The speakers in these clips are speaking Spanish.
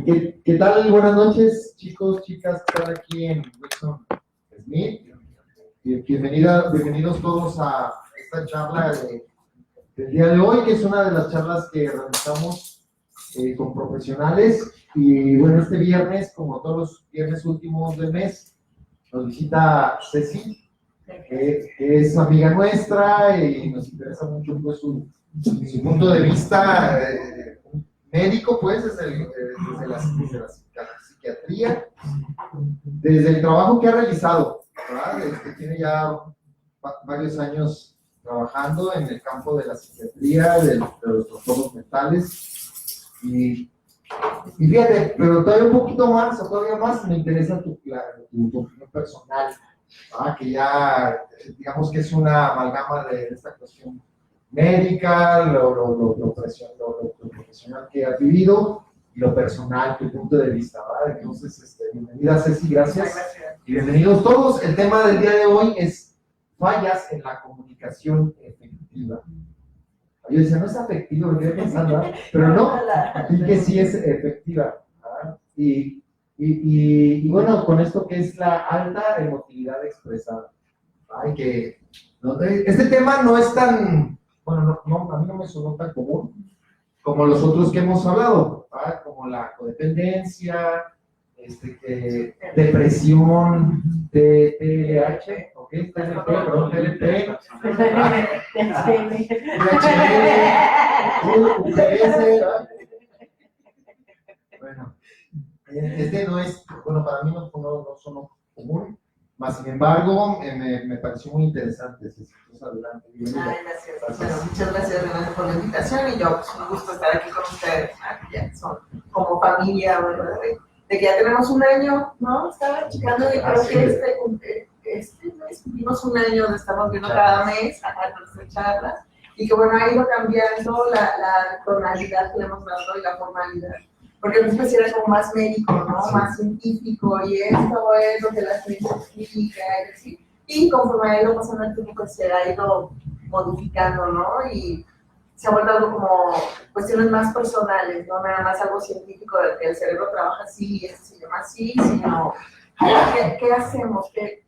¿Qué tal? Buenas noches, chicos, chicas, que están aquí en Wilson Smith. Bienvenidos todos a esta charla del día de hoy, que es una de las charlas que realizamos con profesionales. Y bueno, este viernes, como todos los viernes últimos del mes, nos visita Ceci, que es amiga nuestra y nos interesa mucho pues, su punto de vista médico, pues, desde la psiquiatría, desde el trabajo que ha realizado, ¿verdad? Tiene ya varios años trabajando en el campo de la psiquiatría, de los trastornos mentales, y fíjate, pero todavía un poquito más, o todavía más, me interesa tu opinión personal, ¿verdad? Que ya, digamos que es una amalgama de esta cuestión médica, lo profesional que has vivido y lo personal, tu punto de vista, ¿verdad? Entonces, bienvenida Ceci, gracias. Y bienvenidos todos. El tema del día de hoy es fallas en la comunicación efectiva. Yo decía, no es afectiva, lo que estoy pensando, ¿verdad? Pero no, aquí que sí es efectiva, ¿verdad? Y bueno, con esto que es la alta emotividad expresada. Ay, que este tema no es tan, bueno, a mí no me sonó tan común como los otros que hemos hablado, ¿verdad? Como la codependencia, depresión, TDAH, ¿ok? Perdón, TLP, bueno, no es, bueno, para mí no sonó común. Más sin embargo, me pareció muy interesante. Entonces, adelante. Gracias. Bueno, muchas gracias por la invitación y yo, pues, un gusto estar aquí con ustedes. Ya son como familia, ¿verdad? De que ya tenemos un año, ¿no? Estaba checando y creo que este mes cumplimos un año de estarnos viendo cada mes a nuestras charlas y que, bueno, ha ido cambiando la tonalidad que le hemos dado y la formalidad. Porque entonces era como más médico, ¿no? Sí. Más científico, y esto es lo que la ciencia explica, y así. Y conforme ha ido pasando el tiempo, pues se ha ido modificando, ¿no? Y se ha vuelto algo como cuestiones más personales, no nada más algo científico de que el cerebro trabaja así y esto se llama así, sino ¿qué hacemos? ¿Qué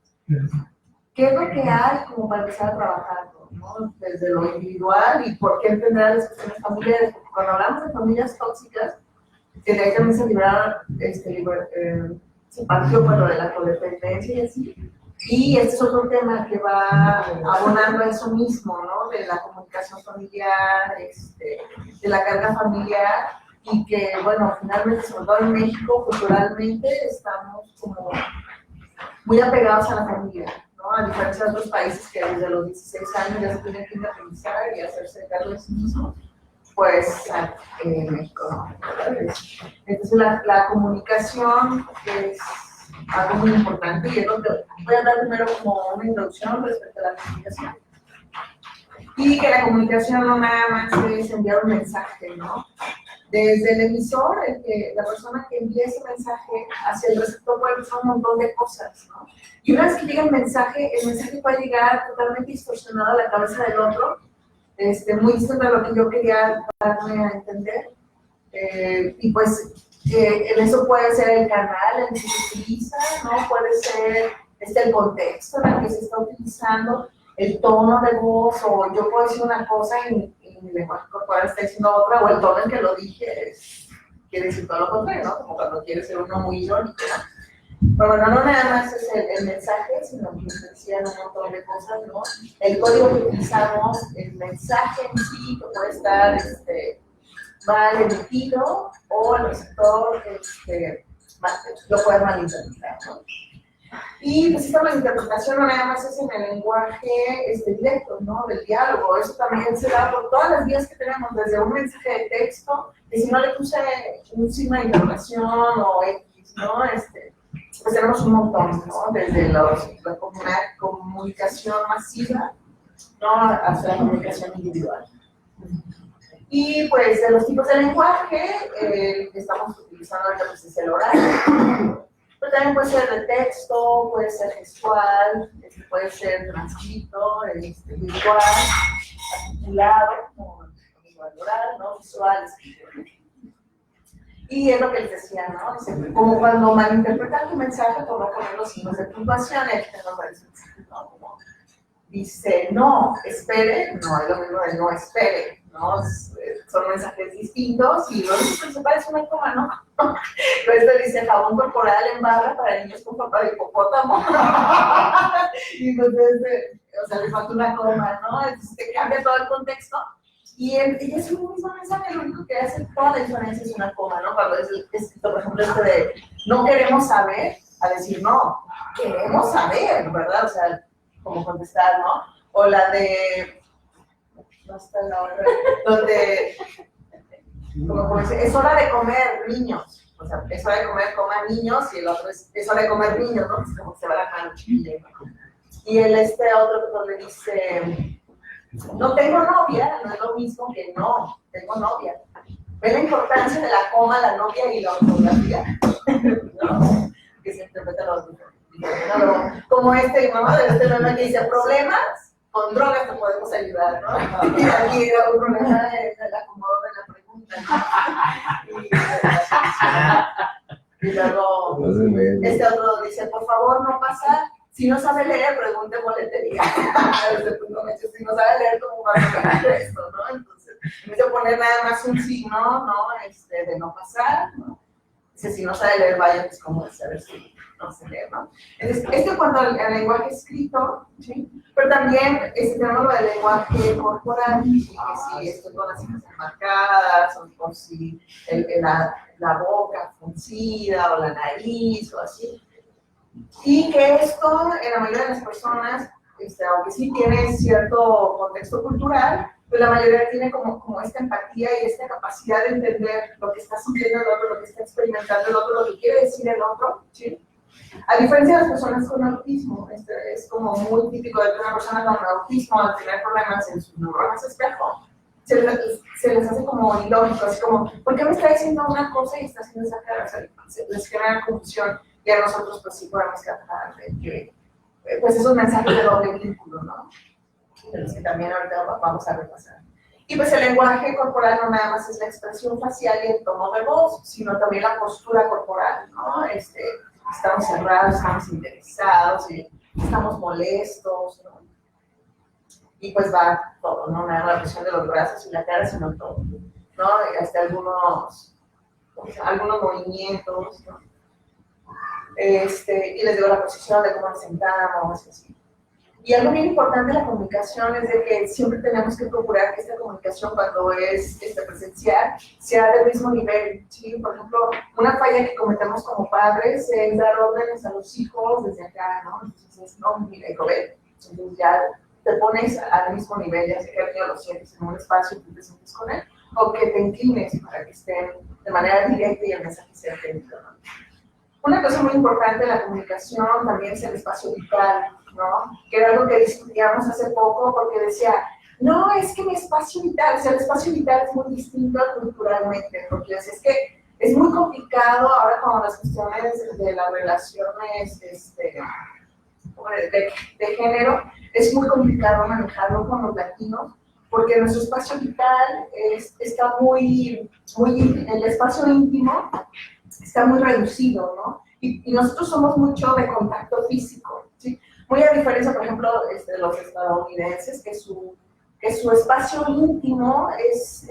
es lo que hay como para empezar a trabajar, ¿no? Desde lo individual y por qué entender las cuestiones familiares. Porque cuando hablamos de familias tóxicas, que de ahí también se liberaron, se partió por lo de la codependencia y así. Y este es otro tema que va abonando a eso mismo, ¿no? De la comunicación familiar, de la carga familiar, y que, bueno, finalmente, sobre todo en México, culturalmente, estamos como muy apegados a la familia, ¿no? A diferencia de otros países que desde los 16 años ya se tienen que independizar y hacerse cargo de sí mismos. Pues en México no. Entonces la comunicación es algo muy importante y es lo que voy a dar primero como una introducción respecto a la comunicación. Y que la comunicación no nada más es enviar un mensaje, ¿no? Desde el emisor, la persona que envía ese mensaje hacia el receptor puede pasar un montón de cosas, ¿no? Y una vez que llega el mensaje puede llegar totalmente distorsionado a la cabeza del otro, muy distinto a lo que yo quería darme a entender. Y pues en eso puede ser el canal en el que se utiliza, ¿no? Puede ser el contexto en el que se está utilizando, el tono de voz, o yo puedo decir una cosa y mi lenguaje corporal está diciendo otra, o el tono en que lo dije quiere decir todo lo contrario, ¿no? Como cuando quiere ser uno muy irónico, ¿no? Pero no nada más es el mensaje, sino que nos decían un montón de cosas, ¿no? El código que utilizamos, el mensaje en sí, que puede estar mal emitido, o el receptor lo puede malinterpretar, ¿no? Y pues esta malinterpretación no nada más es en el lenguaje directo, ¿no? Del diálogo. Eso también se da por todas las vías que tenemos, desde un mensaje de texto, y si no le puse un signo de interrogación o X, ¿no? Pues tenemos un montón, ¿no? Desde la comunicación masiva, ¿no? Hasta la comunicación individual. Y pues de los tipos de lenguaje que estamos utilizando ahorita pues es el oral, pero también puede ser de texto, puede ser gestual, puede ser transcrito, visual, articulado, como oral, ¿no? Visual, escrito. Y es lo que les decía, ¿no? Dice, como cuando malinterpretan tu mensaje por no poner los signos de puntuación, aquí tengo varios mensajes, ¿no? Como dice, no, espere, no es lo mismo de no espere, ¿no? Son mensajes distintos y lo único que se parece una coma, ¿no? Pero esto dice jabón corporal en barra para niños con papá de hipopótamo. Y entonces, o sea, le falta una coma, ¿no? Entonces te cambia todo el contexto. Y es un mismo mensaje, lo único que hace toda la diferencia es una coma, ¿no? Cuando es escrito, por ejemplo, esto de no queremos saber, a decir no, queremos saber, ¿verdad? O sea, como contestar, ¿no? O la de, no está la otra, donde, como dice, es hora de comer, niños. O sea, es hora de comer, coman niños, y el otro es hora de comer niños, ¿no? Es como que se va la mano. Y el otro donde dice, no tengo novia, no es lo mismo que no, tengo novia. ¿Ve la importancia de la coma, la novia y la ortografía? ¿No? Que se interpreta los diferentes. Como ¿no? De este meme que dice, problemas, con drogas te podemos ayudar, ¿no? Y aquí era un problema del acomodo de la pregunta, ¿no? Y luego, otro dice, por favor, no pasa. Si no sabe leer, pregunte boletería. Si no sabe leer, ¿cómo va a saber esto, no? Entonces, en vez de poner nada más un signo, ¿no? De no pasar, ¿no? Dice, si no sabe leer, vaya, pues, ¿cómo saber si no se lee, ¿no? Entonces, esto cuanto al lenguaje escrito, ¿sí? Pero también tenemos lo del lenguaje corporal, ¿sí? Que si esto con las cejas enmarcadas, o si la boca fruncida, o la nariz, o así. Y que esto, en la mayoría de las personas, aunque sí tiene cierto contexto cultural, pues la mayoría tiene como esta empatía y esta capacidad de entender lo que está sintiendo el otro, lo que está experimentando el otro, lo que quiere decir el otro, ¿sí? A diferencia de las personas con autismo, es como muy típico de que una persona con autismo, al tener problemas en sus neuronas espejo, se les hace como ilógico, así como, ¿por qué me está diciendo una cosa y está haciendo esa cara? O sea, les genera confusión. Y a nosotros, pues sí podemos captar de que, pues esos mensajes de doble vínculo, ¿no? De los que también ahorita vamos a repasar. Y pues el lenguaje corporal no nada más es la expresión facial y el tono de voz, sino también la postura corporal, ¿no? Estamos cerrados, estamos interesados, y estamos molestos, ¿no? Y pues va todo, ¿no? Nada más la presión de los brazos y la cara, sino todo, ¿no? Hasta algunos movimientos, ¿no? Y les digo la posición de cómo nos sentamos, así. Y algo bien importante de la comunicación es de que siempre tenemos que procurar que esta comunicación, cuando es presencial, sea del mismo nivel, ¿sí? Por ejemplo, una falla que cometemos como padres es dar órdenes a los hijos desde acá, ¿no? Entonces, no, mira, hijo, ve. Entonces ya te pones al mismo nivel, ya sea que el niño lo sientes en un espacio y tú te sientes con él, o que te inclines para que estén de manera directa y el mensaje sea entendido, ¿no? Una cosa muy importante de la comunicación también es el espacio vital, ¿no? Que era algo que discutíamos hace poco, porque decía, no, es que mi espacio vital, o sea, el espacio vital es muy distinto culturalmente, porque es que es muy complicado ahora con las cuestiones de las relaciones de género, es muy complicado manejarlo con los latinos, porque nuestro espacio vital está muy, el espacio íntimo está muy reducido, ¿no? Y nosotros somos mucho de contacto físico, ¿sí? Muy a diferencia, por ejemplo, de los estadounidenses, que su espacio íntimo es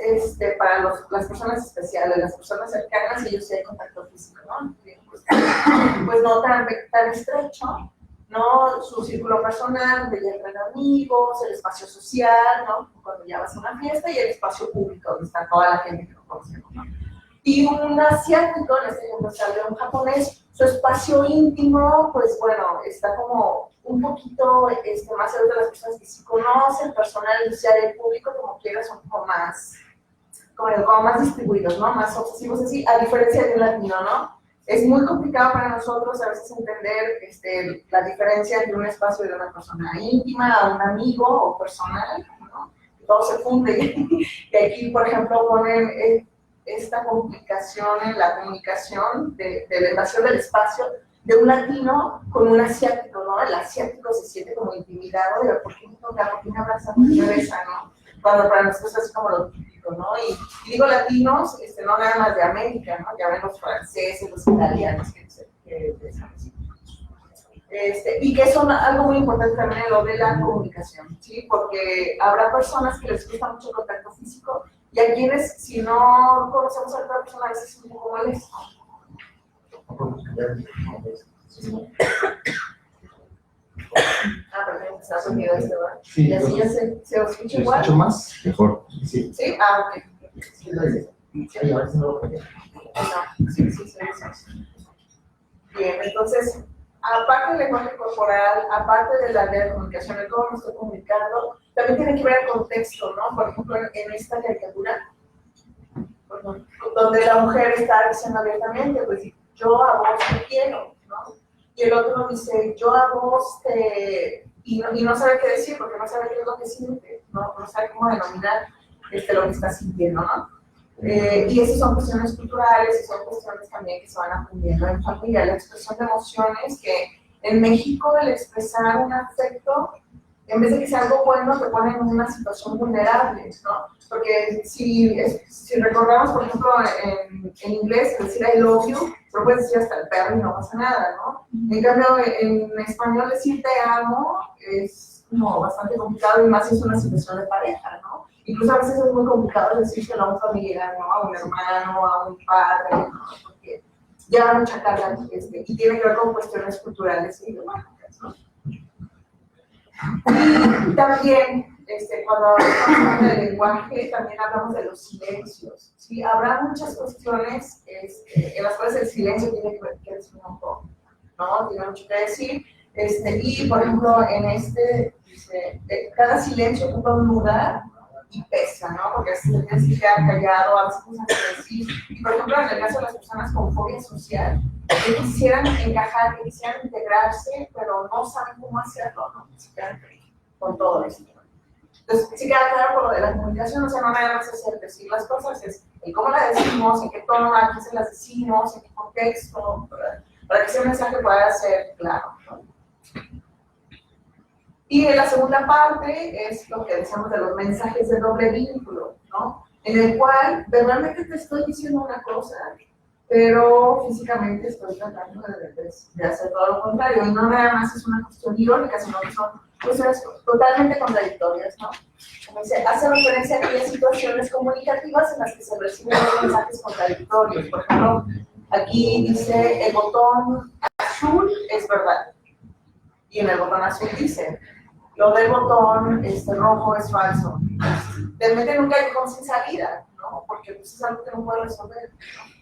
para las personas especiales, las personas cercanas, ellos sí hay contacto físico, ¿no? Pues no tan estrecho, ¿no? Su círculo personal, donde ya entran amigos, el espacio social, ¿no? Cuando ya vas a una fiesta, y el espacio público, donde está toda la gente que lo conocemos, ¿no? Y un asiático, en este ejemplo sale un japonés, su espacio íntimo, pues bueno, está como un poquito más cerca de las personas que sí conocen, personal, social y público, como quieras, son como más distribuidos, ¿no? Más obsesivos así, a diferencia de un latino, ¿no? Es muy complicado para nosotros a veces entender la diferencia entre un espacio de una persona íntima, a un amigo o personal, ¿no? Todo se funde. Y aquí, por ejemplo, ponen esta complicación en la comunicación de la invasión del espacio de un latino con un asiático, ¿no? El asiático se siente como intimidado de ¿por qué me toca? ¿Por qué me abraza? ¿Por qué me besa? ¿No? Cuando para nosotros es como lo típico. México, ¿no? Y digo latinos, no nada más de América, ¿no? Ya ven los franceses, los italianos, y que es algo muy importante también en lo de la comunicación, ¿sí? Porque habrá personas que les gusta mucho el contacto físico y a quienes, si no conocemos a otra persona, a veces es un poco molesto. Perfecto, está sonido este, ¿verdad? Sí, y así ya se escucha igual. ¿Escucho más? Mejor. Sí. ¿Sí? Ok. Sí, a ver si no lo pegué. No, sí, Bien, entonces, aparte del lenguaje corporal, aparte de la de comunicación, de cómo me estoy comunicando, también tiene que ver el contexto, ¿no? Por ejemplo, en esta caricatura, donde la mujer está diciendo abiertamente, pues, yo a vos te quiero, ¿no? Y el otro dice, yo a vos te... Y no sabe qué decir, porque no sabe qué es lo que siente, no sabe cómo denominar lo que está sintiendo, ¿no? Y esas son cuestiones culturales y son cuestiones también que se van aprendiendo en familia. La expresión de emociones, que en México el expresar un afecto, en vez de que sea algo bueno, te pone en una situación vulnerable, ¿no? Porque si recordamos, por ejemplo, en inglés, decir I love you, pero puedes decir hasta el perro y no pasa nada, ¿no? En cambio, en español decir te amo es como bastante complicado y más si es una situación de pareja, ¿no? Incluso a veces es muy complicado decírselo a un familiar, ¿no? A un hermano, a un padre, ¿no? Porque lleva mucha carga y tiene que ver con cuestiones culturales y idiomáticas, ¿no? Y también, cuando hablamos del lenguaje, también hablamos de los silencios, ¿sí? Habrá muchas cuestiones en las cuales el silencio tiene que decir un poco, ¿no? Tiene mucho que decir. Y, por ejemplo, dice, cada silencio ocupa un lugar y pesa, ¿no? Porque si tienes que quedar callado, a veces cosas que decir. Y, por ejemplo, en el caso de las personas con fobia social, que quisieran encajar, que quisieran integrarse, pero no saben cómo hacerlo, ¿no? Se quedan con todo esto. Entonces, sí queda claro por lo de la comunicación, o sea, no nada más es el decir las cosas, es el cómo las decimos, en qué tono, a quién se las decimos, en qué contexto, para que ese mensaje pueda ser claro, ¿no? Y en la segunda parte es lo que decimos de los mensajes de doble vínculo, ¿no? En el cual verbalmente te estoy diciendo una cosa, pero físicamente estoy tratando de hacer todo lo contrario. Y no nada más es una cuestión irónica, sino que son cuestiones totalmente contradictorias, ¿no? Como dice, hace referencia aquí a situaciones comunicativas en las que se reciben los mensajes contradictorios. Por ejemplo, aquí dice, el botón azul es verdad. Y en el botón azul dice, lo del botón rojo es falso. Te meten un callejón sin salida, ¿no? Porque pues, es algo que no puedes resolver, ¿no?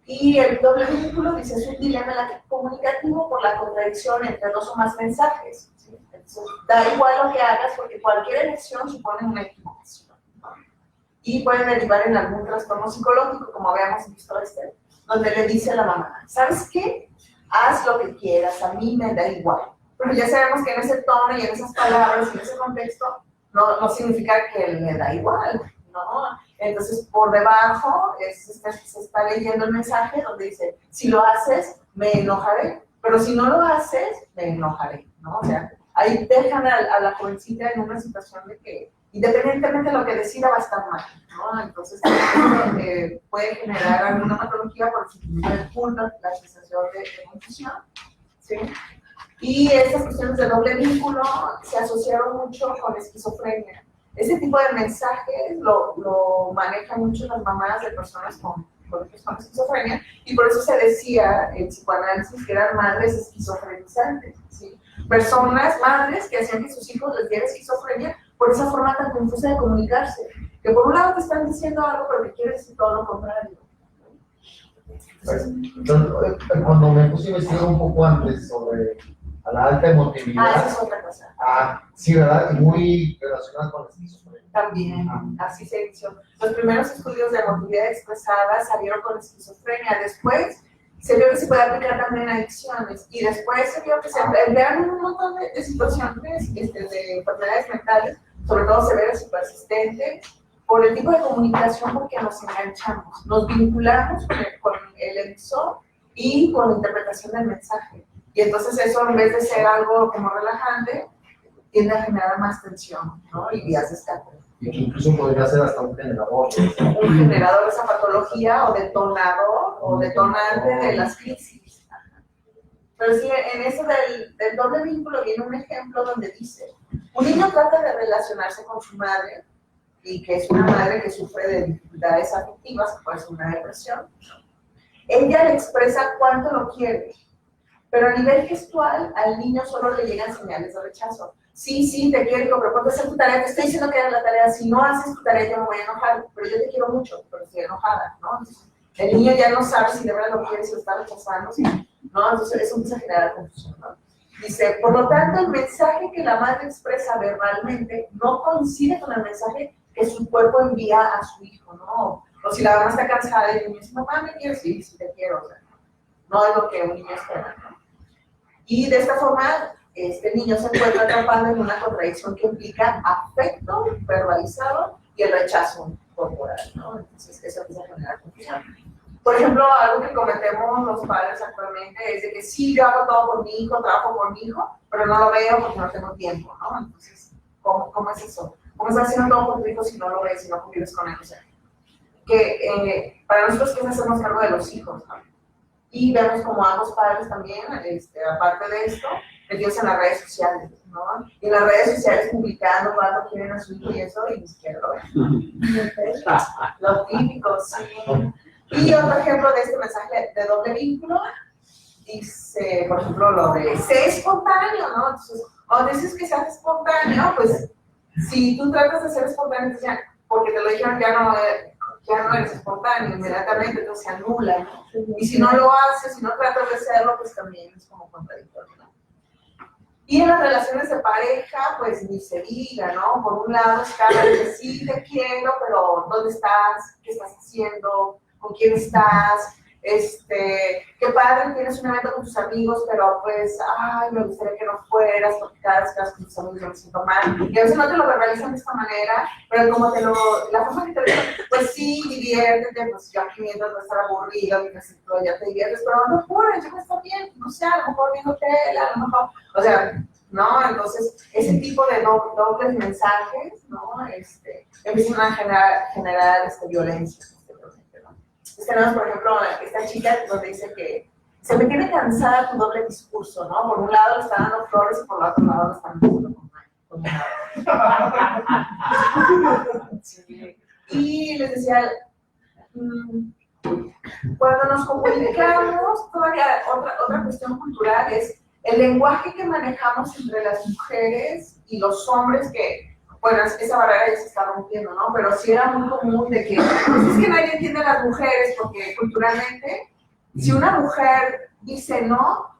Y el doble vínculo dice, es un dilema comunicativo por la contradicción entre dos o más mensajes, ¿sí? Entonces, da igual lo que hagas porque cualquier elección supone una equivocación, ¿no? Y puede derivar en algún trastorno psicológico, como habíamos visto donde le dice a la mamá, ¿sabes qué? Haz lo que quieras, a mí me da igual. Pero ya sabemos que en ese tono y en esas palabras y en ese contexto no significa que le da igual, ¿no? Entonces, por debajo se está leyendo el mensaje donde dice, si lo haces, me enojaré, pero si no lo haces, me enojaré, ¿no? O sea, ahí dejan a la jovencita en una situación de que, independientemente de lo que decida, va a estar mal, ¿no? Entonces, puede generar alguna patología por el sentimiento de culpa, la sensación de confusión, ¿sí? Y estas cuestiones de doble vínculo se asociaron mucho con esquizofrenia. Ese tipo de mensajes lo manejan mucho las mamás de personas con esquizofrenia, y por eso se decía en psicoanálisis que eran madres esquizofrenizantes, ¿sí? Personas, madres, que hacían que sus hijos les diera esquizofrenia por esa forma tan confusa de comunicarse, que por un lado te están diciendo algo, pero que quiere decir todo lo contrario. Entonces, cuando me puse a investigar un poco antes sobre la alta emotividad. Esa es otra cosa. Sí, ¿verdad? Y muy relacionada con la esquizofrenia. También, así se inició. Los primeros estudios de emotividad expresada salieron con esquizofrenia. Después se vio que se puede aplicar también a adicciones. Y después se vio que se emplearon un montón de situaciones de enfermedades mentales, sobre todo severas y persistentes, por el tipo de comunicación porque nos enganchamos. Nos vinculamos con el emisor y con la interpretación del mensaje. Y entonces eso, en vez de ser algo como relajante, tiende a generar más tensión, ¿no? Y vías de escape. y que incluso podría ser hasta un generador. Un generador de esa patología o detonador o detonante de las crisis. Pero sí, en eso del doble vínculo viene un ejemplo donde dice, un niño trata de relacionarse con su madre y que es una madre que sufre de dificultades afectivas, que puede ser una depresión. Ella le expresa cuánto lo quiere, pero a nivel gestual al niño solo le llegan señales de rechazo. Sí, sí, te quiero, pero ponte a hacer tu tarea, te estoy diciendo que hagas la tarea, si no haces tu tarea yo me voy a enojar, pero yo te quiero mucho, pero estoy enojada, ¿no? Entonces, el niño ya no sabe si de verdad lo quiere, si lo está rechazando, ¿no? Entonces eso empieza a generar confusión, ¿no? Dice, por lo tanto, el mensaje que la madre expresa verbalmente no coincide con el mensaje que su cuerpo envía a su hijo, ¿no? O si la mamá está cansada y el niño dice, mamá, ¿me quieres? Sí, sí te quiero, o sea, no es lo que un niño espera, ¿no? Y de esta forma, este niño se encuentra atrapado en una contradicción que implica afecto verbalizado y el rechazo corporal, ¿no? Entonces, eso empieza a generar confusión. Por ejemplo, algo que cometemos los padres actualmente es de que sí, yo hago todo por mi hijo, trabajo por mi hijo, pero no lo veo porque no tengo tiempo, ¿no? Entonces, ¿cómo es eso? ¿Cómo estás haciendo todo por tu hijo si no lo ves, si no convives con él? O sea, que para nosotros que es hacernos cargo de los hijos, ¿no? Y vemos como ambos padres también, aparte de esto, metidos en las redes sociales, ¿no? Y en las redes sociales publicando cuando quieren a su hijo y eso, y ni siquiera lo ven. Lo típico, sí. Y otro ejemplo de este mensaje de doble vínculo, dice, por ejemplo, lo de sé espontáneo, ¿no? Entonces, cuando dices que seas espontáneo, pues, si tú tratas de ser espontáneo, entonces ya, porque te lo dijeron, ya no eres espontáneo inmediatamente, entonces se anula, ¿no? Y si no lo haces, si no tratas de hacerlo, pues también es como contradictorio, ¿no? Y en las relaciones de pareja, pues ni se diga, ¿no? Por un lado está el que sí te quiero, pero ¿dónde estás? ¿Qué estás haciendo? ¿Con quién estás? Qué padre, tienes un evento con tus amigos, pero pues, ay, me gustaría que no fueras, porque cada vez que vas con tus amigos yo me siento mal. Y a veces no te lo verbalizan de esta manera, pero como la forma que te dicen, pues sí, diviértete, pues yo aquí mientras no estar aburrido, mientras tú ya te diviertes, pero no apures, yo me está bien, no sé, a lo mejor viendo tele, a lo mejor, o sea, ¿no? Entonces, ese tipo de dobles mensajes, ¿no? Empiezan a generar violencia. Tenemos, por ejemplo, esta chica donde dice que se me tiene cansada tu doble discurso, ¿no? Por un lado le están dando flores y por el otro lado le están dando con sí. Y les decía, cuando nos comunicamos, todavía otra cuestión cultural es el lenguaje que manejamos entre las mujeres y los hombres que, bueno, esa barrera ya se está rompiendo, ¿no? Pero sí era muy común de que, pues es que nadie entiende a las mujeres porque culturalmente, si una mujer dice no,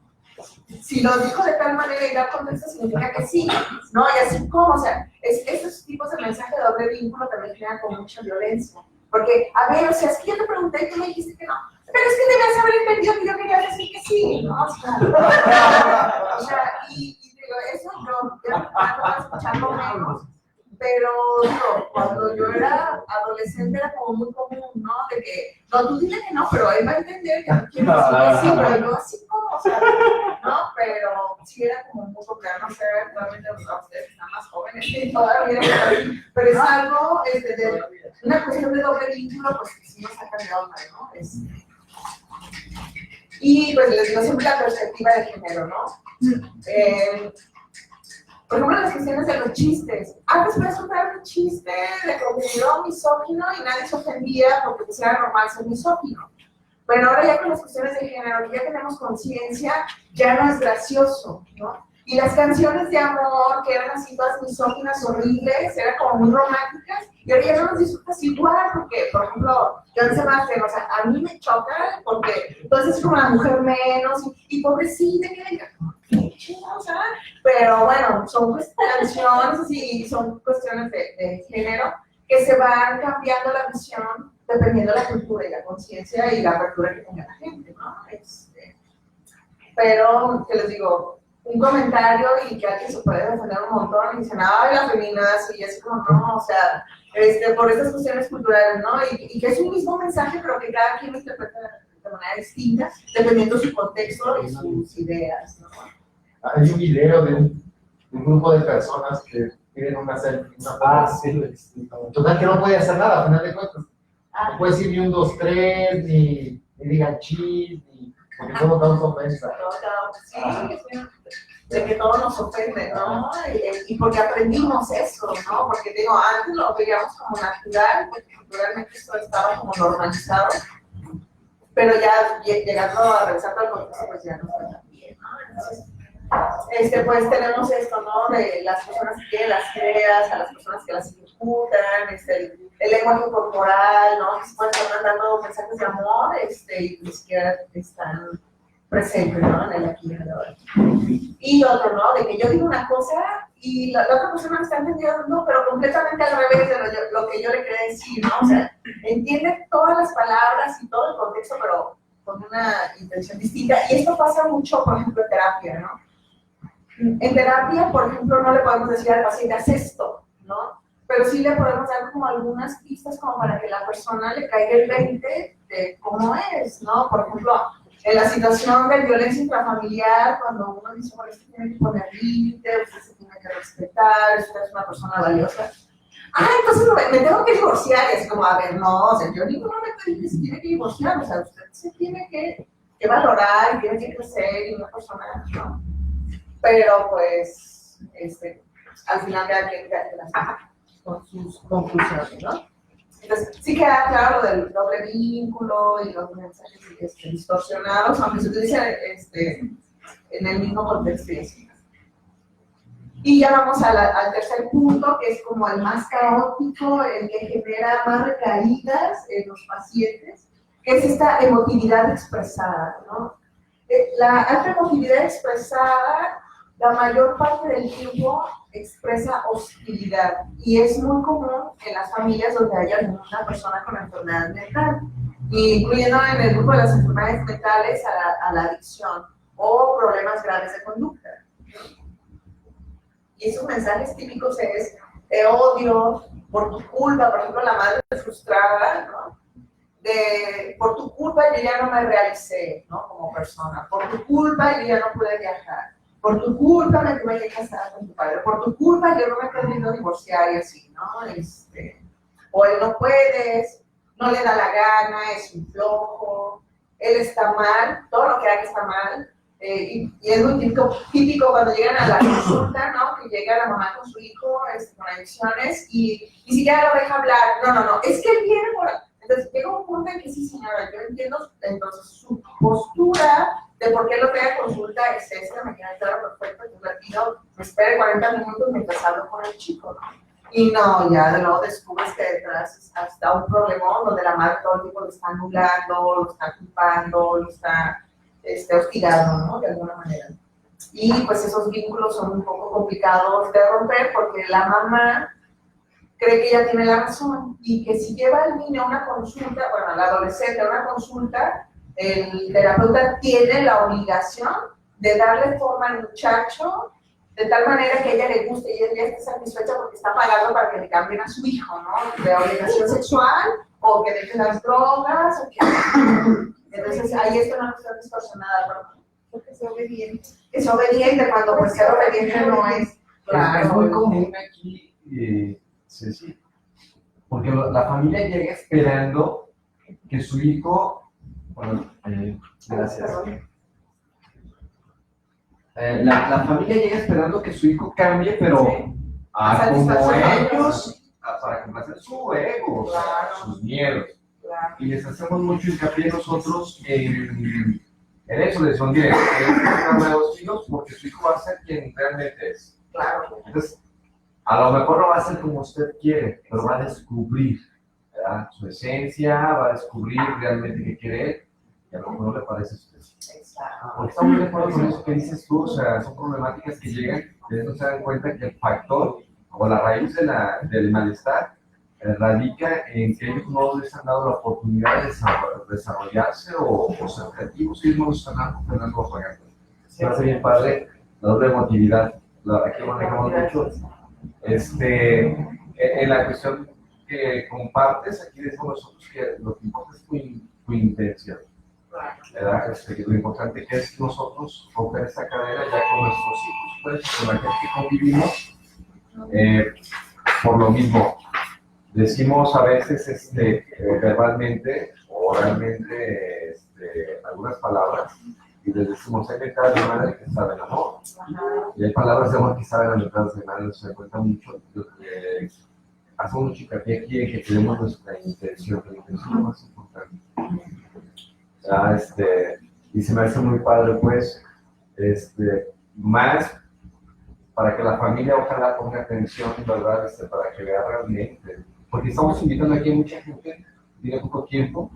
si lo dijo de tal manera y da contexto significa que sí, ¿no? Y así como, o sea, esos tipos de mensaje de doble vínculo también crean con mucha violencia. Porque, a ver, o sea, es que yo te pregunté y tú me dijiste que no, pero es que debías haber entendido que yo quería decir que sí, ¿no? O sea, y digo, eso yo ando escuchando menos. Pero digo, cuando yo era adolescente era como muy común, ¿no? De que, no, tú dile que no, pero él va a entender que no quiero decir que sí, pero yo así como, o sea, ¿no? Pero sí era como muy popular, no sé, realmente ustedes están más jóvenes y todavía, pero es algo, una cuestión de doble vínculo, pues que sí nos ha cambiado más, ¿no? Y pues les digo siempre la perspectiva de género, ¿no? Por ejemplo, las cuestiones de los chistes. Antes podías contar un chiste de contenido misógino y nadie se ofendía porque pues era normal ser misógino. Pero ahora ya con las cuestiones de género, que ya tenemos conciencia, ya no es gracioso, ¿no? Y las canciones de amor, que eran así todas misóginas, horribles, eran como muy románticas, y ahora ya no las disfrutas igual, porque, por ejemplo, Joan Sebastián, o sea, a mí me choca, porque entonces es como la mujer menos, y pobrecita, que venga, o sea, pero bueno, son pues, canciones y son cuestiones de género que se van cambiando la visión dependiendo de la cultura y la conciencia y la apertura que tenga la gente, ¿no? Pero, que les digo, un comentario y que alguien se puede defender un montón y dicen, ay, la feminazi, y así como, no, o sea, por estas cuestiones culturales, ¿no? Y que es un mismo mensaje, pero que cada quien lo interpreta de manera distinta, dependiendo de su contexto y sus ideas, ¿no? Hay un video de un grupo de personas que piden una selfie, una foto. Sí, lo he visto. Total que no puede hacer nada, a final de cuentas. Ah, No puede decir ni un 2, 3, ni digan chis, ni porque todo causa ofensa. sí, de que todo nos ofende, ¿no? Y porque aprendimos eso, ¿no? Porque digo, antes lo veíamos como natural, porque culturalmente eso estaba como normalizado, pero ya llegando a revisar todo el contexto, pues ya no está tan bien, ¿no? Entonces, pues tenemos esto, ¿no? De las personas que las creas, a las personas que las ejecutan, el lenguaje corporal, ¿no? Que se pueden estar mandando mensajes de amor, y ni siquiera están presentes, ¿no? En el aquí y en el ahora. Y otro, ¿no? De que yo digo una cosa y la otra persona me está entendiendo, pero completamente al revés de lo que yo le quería decir, ¿no? O sea, entiende todas las palabras y todo el contexto, pero con una intención distinta. Y esto pasa mucho, por ejemplo, en terapia, ¿no? En terapia, por ejemplo, no le podemos decir al paciente, haz esto, ¿no? Pero sí le podemos dar como algunas pistas como para que la persona le caiga el 20 de cómo es, ¿no? Por ejemplo, en la situación de violencia intrafamiliar, cuando uno dice, bueno, usted tiene que poner límites, usted se tiene que respetar, usted es una persona valiosa. Ah, entonces me tengo que divorciar. Y es como, a ver, no, o sea, yo ninguno me dice que se tiene que divorciar, o sea, usted se tiene que valorar y tiene que crecer y una persona, ¿no? Pero pues, al final cada quien con sus conclusiones, ¿no? Entonces, sí queda claro lo del doble vínculo y los mensajes distorsionados, aunque se utilice en el mismo contexto y así. Y ya vamos al tercer punto, que es como el más caótico, el que genera más recaídas en los pacientes, que es esta emotividad expresada, ¿no? La alta emotividad expresada, la mayor parte del tiempo expresa hostilidad y es muy común en las familias donde hay alguna persona con enfermedad mental, incluyendo en el grupo de las enfermedades mentales a la adicción o problemas graves de conducta. Y esos mensajes típicos es de odio, por tu culpa, por ejemplo, la madre frustrada, ¿no? Por tu culpa yo ya no me realicé, ¿no? Como persona, por tu culpa yo ya no pude viajar, por tu culpa me tuve que casar con tu padre, por tu culpa yo no me he podido divorciar y así, ¿no? O él no puedes, no le da la gana, es un flojo, él está mal, todo lo que haga está mal. Y es muy típico cuando llegan a la consulta, ¿no? Que llega la mamá con su hijo con adicciones y ni siquiera lo deja hablar. No, es que él viene por... Entonces llega un punto en que sí, señora, yo entiendo entonces su postura de por qué lo trae a consulta es esta, me queda claro, perfecto, yo le pido, me espere 40 minutos mientras hablo con el chico, ¿no? Y no, ya de luego descubres que detrás está un problemón donde la madre todo el tiempo lo está anulando, lo está culpando, lo está hostigando, ¿no? De alguna manera. Y pues esos vínculos son un poco complicados de romper porque la mamá cree que ella tiene la razón y que si lleva al niño a una consulta, bueno, al adolescente a una consulta, el terapeuta tiene la obligación de darle forma al muchacho de tal manera que a ella le guste y ella esté satisfecha porque está pagando para que le cambien a su hijo, ¿no? De orientación sexual o que deje las drogas o que... Entonces ahí está una cuestión distorsionada, pero porque sea obediente. Es obediente cuando pues ser obediente no es... Claro, es muy común aquí, Ceci, porque la familia llega esperando que su hijo, bueno, gracias. La familia llega esperando que su hijo cambie, pero como ellos, para complacer su ego, Claro. sus miedos. Claro. Y les hacemos mucho hincapié nosotros en eso, les son directos, de los hijos, porque su hijo va a ser quien realmente es. Claro. Entonces, a lo mejor no va a ser como usted quiere, pero va a descubrir, ¿verdad?, su esencia, va a descubrir realmente qué quiere él, y a lo mejor no le parece a usted. Exacto. Porque estamos muy de acuerdo con eso que dices tú, o sea, son problemáticas que llegan, y no se dan cuenta que el factor o la raíz del malestar radica en que ellos no les han dado la oportunidad de desarrollarse o ser creativos, y ellos no les están dando apagando. Se hace bien padre la doble emotividad, aquí lo manejamos mucho. En la cuestión que compartes, aquí decimos nosotros que lo que importa es tu intención, ¿verdad? Lo importante que es nosotros romper esta cadena ya con nuestros hijos, pues, con la gente que convivimos, Por lo mismo, decimos a veces verbalmente o oralmente algunas palabras y les decimos, hay mitad de madre que saben amor. Y hay palabras de amor que saben a mitad de madre, se cuenta mucho. Hacemos mucho hincapié aquí en que tenemos nuestra intención, que la intención es lo más importante. Y se me hace muy padre, pues, más para que la familia ojalá ponga atención, ¿verdad? Para que vea realmente. Porque estamos invitando aquí a mucha gente, tiene poco tiempo,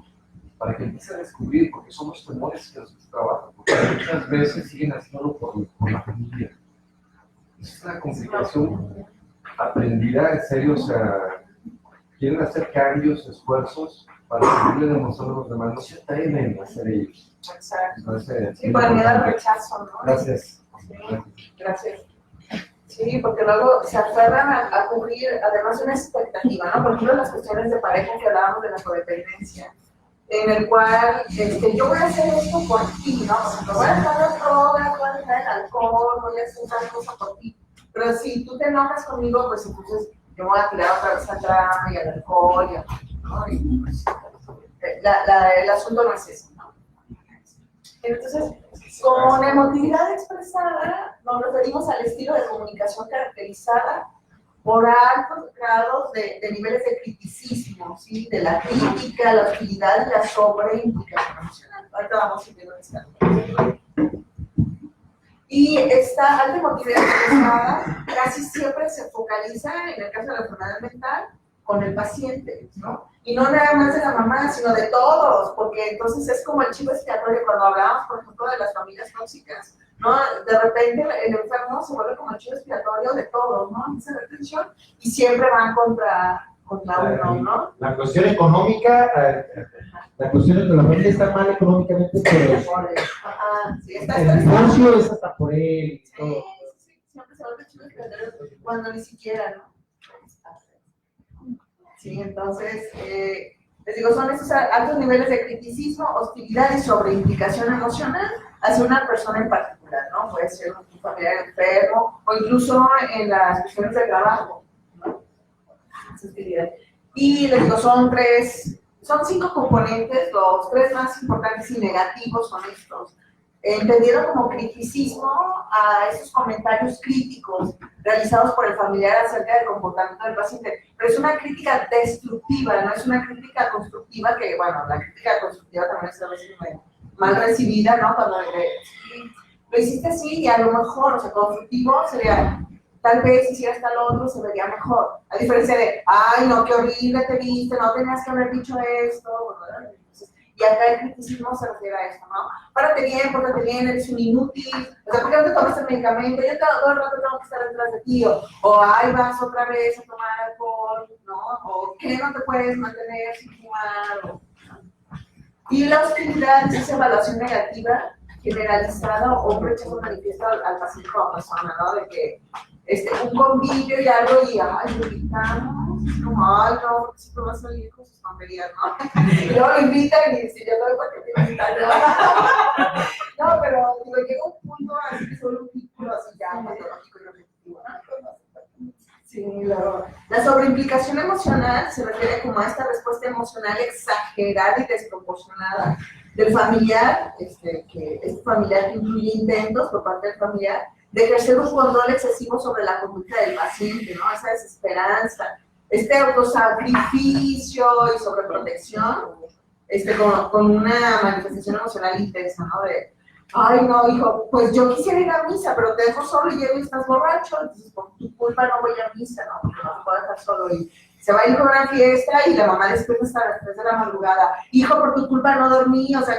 para que empiece a descubrir, porque son los temores que los trabajan, porque muchas veces siguen haciéndolo por la familia. Es una complicación aprendida, en serio, o sea, quieren hacer cambios, esfuerzos, para seguirle demostrando a los demás, no se atreven a hacer ellos. Exacto. Entonces, Sí, por el miedo al rechazo, ¿no? Gracias. Sí, gracias. Sí, porque luego se aferran a cubrir, además, una expectativa, ¿no? Por ejemplo, las cuestiones de pareja que hablábamos de la codependencia, en el cual yo voy a hacer esto por ti, ¿no? O sea, voy a dejar la droga, voy a dejar el alcohol, voy a hacer tal cosa por ti. Pero si tú te enojas conmigo, pues entonces yo voy a tirar otra vez al drama y al alcohol, ¿no? Y, pues, el asunto no es ese, ¿no? Entonces, con emotividad expresada nos referimos al estilo de comunicación caracterizada por altos grados de niveles de criticismo, ¿sí? De la crítica, la hostilidad y la sobreimplicación emocional. Ahorita vamos a ver esta. Y esta alta emotividad expresada casi siempre se focaliza, en el caso de la enfermedad mental, con el paciente, ¿no? Y no nada más de la mamá, sino de todos, porque entonces es como el chivo expiatorio cuando hablábamos, por ejemplo, de las familias tóxicas, ¿no? De repente el enfermo se vuelve como el chivo expiatorio de todos, ¿no? Esa retención, y siempre van contra uno, ¿no? La cuestión económica, la cuestión es que la familia está mal económicamente, pero Sí, está el divorcio es hasta por él y todo. Sí, siempre se vuelve chivo expiatorio cuando ni siquiera, ¿no? Sí, entonces, les digo, son esos altos niveles de criticismo, hostilidad y sobreimplicación emocional hacia una persona en particular, ¿no? Puede ser un familiar enfermo o incluso en las cuestiones de trabajo, ¿no? Esa hostilidad. Y les digo, son 5 componentes, los 3 más importantes y negativos son estos. Entendieron como criticismo a esos comentarios críticos realizados por el familiar acerca del comportamiento del paciente, pero es una crítica destructiva, no es una crítica constructiva, que bueno, la crítica constructiva también es a veces mal recibida, ¿no? Cuando lo hiciste así y a lo mejor, o sea, constructivo sería, tal vez si hicieras tal otro se vería mejor, a diferencia de, ay, no, qué horrible te viste, no tenías que haber dicho esto, ¿verdad? Y acá el criticismo se refiere a esto, ¿no? Pórtate bien, eres un inútil, o sea, ¿por qué no te tomas el medicamento? Yo todo el rato tengo que estar detrás de ti, o ahí vas otra vez a tomar alcohol, ¿no? O ¿qué no te puedes mantener sin fumar? Y la hostilidad es esa evaluación negativa generalizada o un rechazo manifiesto al paciente como persona, ¿no? De que un convivio y algo y, ay, lo invitamos, como, ay, no, porque si tú vas a salir con sus tonterías, ¿no? Y luego lo invitan y dicen, yo no voy porque te invitan, ¿no? No, pero digo, llega un punto así que solo un vínculo así ya patológico y repetitivo, ¿no? Sí, la sobreimplicación emocional se refiere como a esta respuesta emocional exagerada y desproporcionada del familiar, familiar que incluye intentos por parte del familiar de ejercer un control excesivo sobre la conducta del paciente, ¿no? Esa desesperanza, autosacrificio y sobreprotección, con una manifestación emocional intensa, ¿no? De, ay, no, hijo, pues yo quisiera ir a misa, pero te dejo solo y llego y estás borracho, entonces por tu culpa no voy a misa, ¿no? Porque no te puedo dejar solo y se va a ir con una fiesta y la mamá despierta hasta las 3 de la madrugada. Hijo, por tu culpa no dormí, o sea,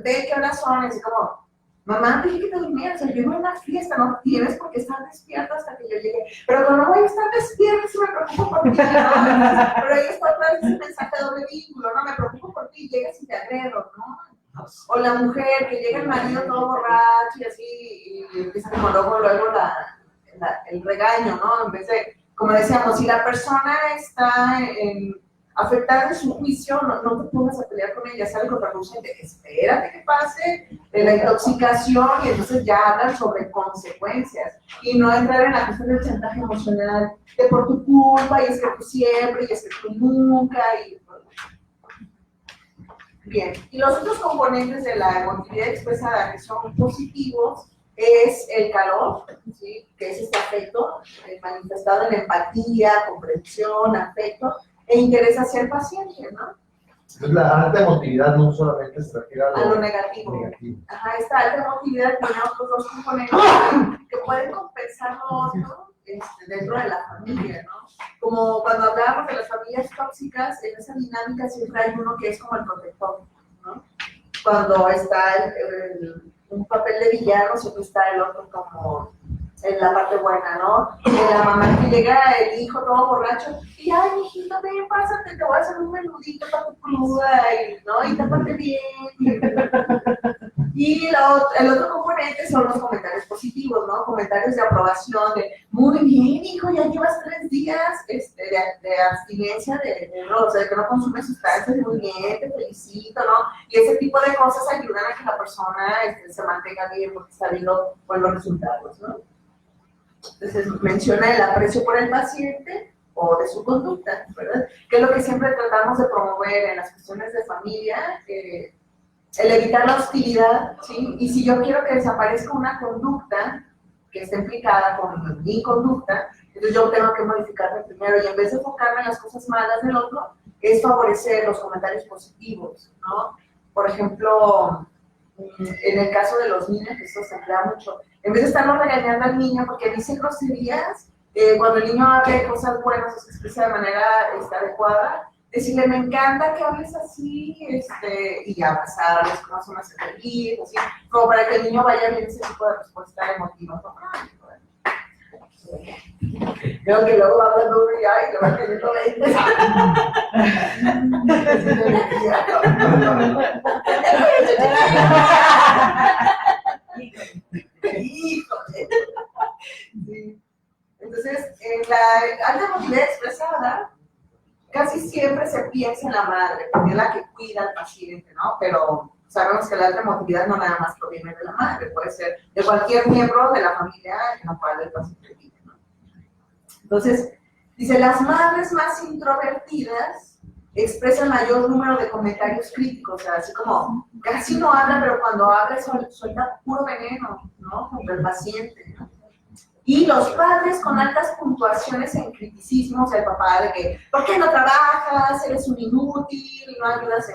ve qué horas son, y así como, mamá, dije que te durmieras, yo iba a una fiesta, no tienes por qué estar despierta hasta que yo llegue. Pero no voy a estar despierta si me preocupo por ti, ¿no? Pero ahí está otra vez el mensaje de doble vínculo, no, me preocupo por ti, llegas y te agredo, ¿no? O la mujer que llega el marido todo borracho y así, y empieza como luego el regaño, ¿no? En vez de, como decíamos, si la persona está afectada en su juicio, no te pongas a pelear con ella, sale contraproducente, espérate que pase la intoxicación y entonces ya hablan sobre consecuencias y no entrar en la cuestión del chantaje emocional de por tu culpa y es que tú siempre y es que tú nunca y... Bien, y los otros componentes de la emotividad expresada que son positivos es el calor, ¿sí? Que es este afecto manifestado en empatía, comprensión, afecto e interés hacia el paciente, ¿no? Entonces, la alta emotividad no solamente se refiere A lo negativo. Ajá, esta alta emotividad tiene otros dos componentes que pueden compensar lo otro dentro de la familia, ¿no? Como cuando hablábamos de las familias tóxicas, en esa dinámica siempre hay uno que es como el protector, ¿no? Cuando está un papel de villano, siempre está el otro como en la parte buena, ¿no? La mamá que llega el hijo todo borracho y, ay, mijito, ven, pásate, te voy a hacer un menudito para tu cruda, y, ¿no? Y tápate bien. Y el otro componente son los comentarios positivos, ¿no? Comentarios de aprobación, de, muy bien, hijo, ya llevas 3 días de abstinencia, o sea, de que no consumes sustancias, muy bien, te felicito, ¿no? Y ese tipo de cosas ayudan a que la persona se mantenga bien porque está viendo buenos resultados, ¿no? Entonces, menciona el aprecio por el paciente o de su conducta, ¿verdad? Que es lo que siempre tratamos de promover en las cuestiones de familia, el evitar la hostilidad, ¿sí? Y si yo quiero que desaparezca una conducta que esté implicada con mi conducta, entonces yo tengo que modificarme primero y en vez de enfocarme en las cosas malas del otro, es favorecer los comentarios positivos, ¿no? Por ejemplo, en el caso de los niños, que esto se emplea mucho, en vez de estarlo regañando al niño porque dice groserías, cuando el niño habla de cosas buenas o se expresa de manera adecuada, decirle, me encanta que hables así, y abrazarles, como hace una feliz, así, como para que el niño vaya viendo ese tipo de respuesta emotiva. Veo que luego va hablando uno y ay, le va teniendo 20. Híjole. Sí. Entonces, en la alta emotividad expresada, casi siempre se piensa en la madre, porque es la que cuida al paciente, ¿no? Pero sabemos que la alta emotividad no nada más proviene de la madre, puede ser de cualquier miembro de la familia en la cual el paciente vive, ¿no? Entonces, dice, las madres más introvertidas expresan mayor número de comentarios críticos, o sea, así como casi no habla, pero cuando habla suelta puro veneno, ¿no? Contra el paciente, ¿no? Y los padres con altas puntuaciones en criticismo, o sea, el papá de que, ¿por qué no trabajas? Eres un inútil, no ayudas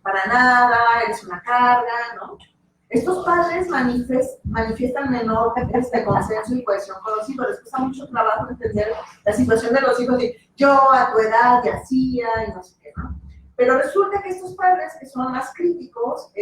para nada, eres una carga, ¿no? Estos padres manifiestan menor consenso y cohesión con los hijos. Les cuesta mucho trabajo entender la situación de los hijos, y yo a tu edad ya hacía y no sé qué, ¿no? Pero resulta que estos padres que son más críticos